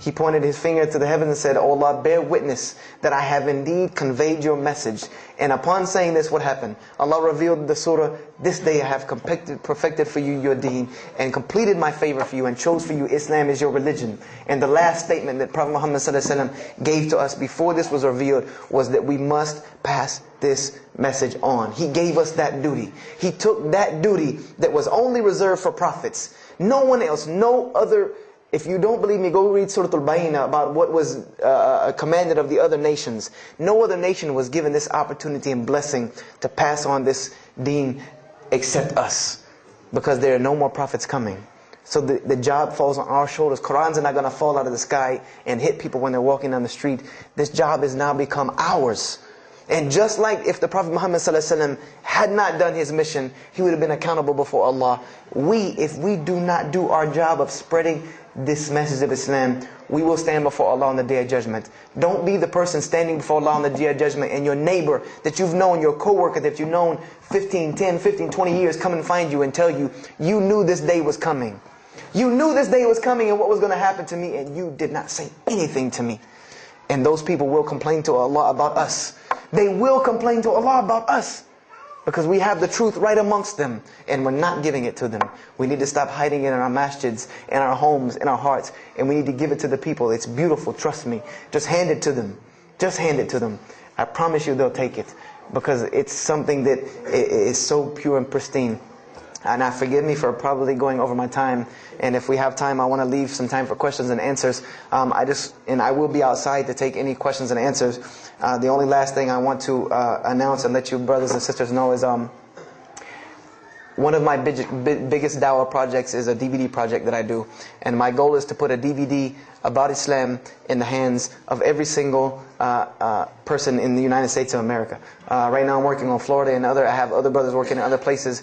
He pointed his finger to the heavens and said, "O Allah, bear witness that I have indeed conveyed your message." And upon saying this, what happened? Allah revealed the surah, "This day I have perfected for you your deen, and completed my favor for you, and chose for you Islam as your religion." And the last statement that Prophet Muhammad ﷺ gave to us before this was revealed was that we must pass this message on. He gave us that duty. He took that duty that was only reserved for prophets. No one else, no other. If you don't believe me, go read Surah Al-Bayna about what was commanded of the other nations. No other nation was given this opportunity and blessing to pass on this deen except us. Because there are no more prophets coming. So the job falls on our shoulders. Qurans are not going to fall out of the sky and hit people when they're walking down the street. This job has now become ours. And just like if the Prophet Muhammad ﷺ had not done his mission, he would have been accountable before Allah. If we do not do our job of spreading this message of Islam, we will stand before Allah on the Day of Judgment. Don't be the person standing before Allah on the Day of Judgment and your neighbor that you've known, your co-worker that you've known 10, 15, 20 years come and find you and tell you, you knew this day was coming. You knew this day was coming and what was going to happen to me, and you did not say anything to me. And those people will complain to Allah about us. They will complain to Allah about us. Because we have the truth right amongst them, and we're not giving it to them. We need to stop hiding it in our masjids, in our homes, in our hearts, and we need to give it to the people. It's beautiful, trust me. Just hand it to them. Just hand it to them. I promise you they'll take it, because it's something that is so pure and pristine. And now forgive me for probably going over my time, and if we have time, I want to leave some time for questions and answers. I will be outside to take any questions and answers. The only last thing I want to announce and let you brothers and sisters know is one of my biggest dawah projects is a DVD project that I do. And my goal is to put a DVD about Islam in the hands of every single person in the United States of America. Right now I'm working on Florida and I have other brothers working in other places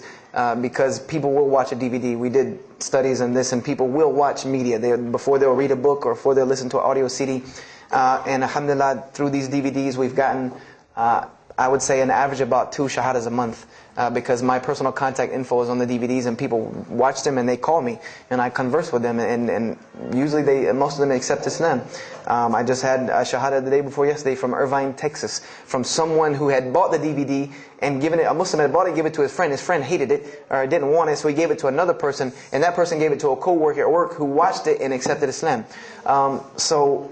because people will watch a DVD. We did studies on this, and people will watch media before they'll read a book or before they'll listen to an audio CD. And alhamdulillah, through these DVDs we've gotten, I would say, an average about 2 shahadas a month. Because my personal contact info is on the DVDs, and people watch them and they call me and I converse with them, and usually most of them accept Islam. I just had a shahada the day before yesterday from Irvine, Texas, from someone who had bought the DVD and given it, a Muslim had bought it, gave it to his friend. His friend hated it or didn't want it, so he gave it to another person, and that person gave it to a co-worker at work who watched it and accepted Islam. So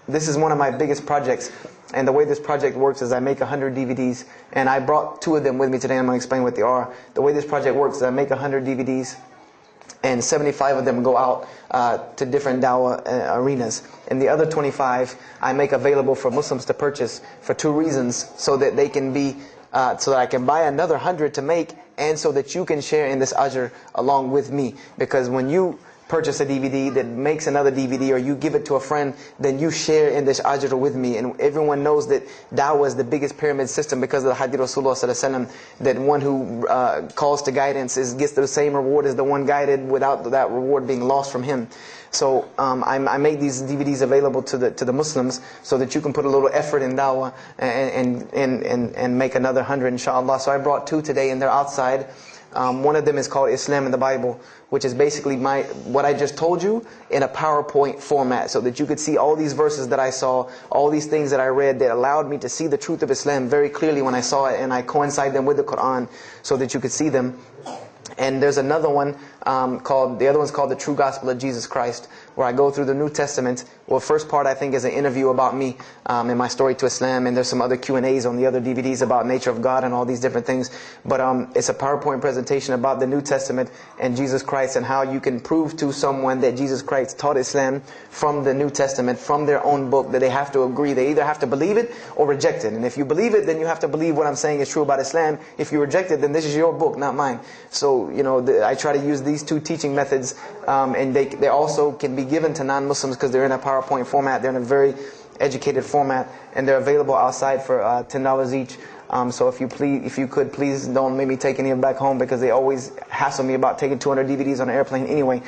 this is one of my biggest projects. And the way this project works is I make 100 DVDs, and I brought 2 of them with me today. I'm going to explain what they are. The way this project works is I make 100 DVDs, and 75 of them go out to different dawah arenas. And the other 25 I make available for Muslims to purchase for 2 reasons: so that they can be, so that I can buy another 100 to make, and so that you can share in this ajr along with me. Because when you purchase a DVD, that makes another DVD, or you give it to a friend, then you share in this ajr with me. And everyone knows that da'wah is the biggest pyramid system because of the hadith Rasulullah sallallahu alaihi wasallam, that one who calls to guidance gets the same reward as the one guided, without that reward being lost from him. So I make these DVDs available to the Muslims so that you can put a little effort in da'wah and make another 100 inshallah. So I brought 2 today, and they're outside. One of them is called Islam in the Bible, which is basically what I just told you in a PowerPoint format, so that you could see all these verses that I saw, all these things that I read that allowed me to see the truth of Islam very clearly when I saw it, and I coincide them with the Quran so that you could see them. And there's another one the other one's called The True Gospel of Jesus Christ, where I go through the New Testament. Well, first part I think is an interview about me and my story to Islam, and there's some other Q&As on the other DVDs about nature of God and all these different things. But it's a PowerPoint presentation about the New Testament and Jesus Christ, and how you can prove to someone that Jesus Christ taught Islam from the New Testament, from their own book, that they have to agree. They either have to believe it or reject it. And if you believe it, then you have to believe what I'm saying is true about Islam. If you reject it, then this is your book, not mine. So, I try to use these 2 teaching methods, and they also can be given to non-Muslims because they're in a PowerPoint format. They're in a very educated format, and they're available outside for $10 each. So if you could, please don't make me take any of them back home, because they always hassle me about taking 200 DVDs on an airplane anyway.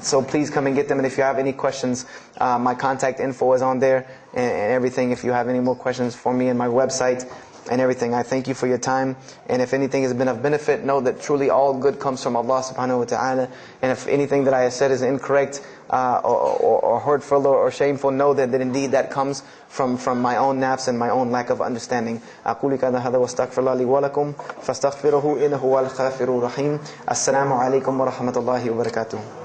So please come and get them. And if you have any questions, my contact info is on there and everything. If you have any more questions for me, and my website and everything. I thank you for your time. And if anything has been of benefit, know that truly all good comes from Allah subhanahu wa ta'ala. And if anything that I have said is incorrect or hurtful or shameful, know that indeed that comes from my own nafs and my own lack of understanding. أقول كذا هذا واستغفر الله لي ولكم فاستغفروه إنه هو الغفور الرحيم. السلام عليكم ورحمة الله وبركاته.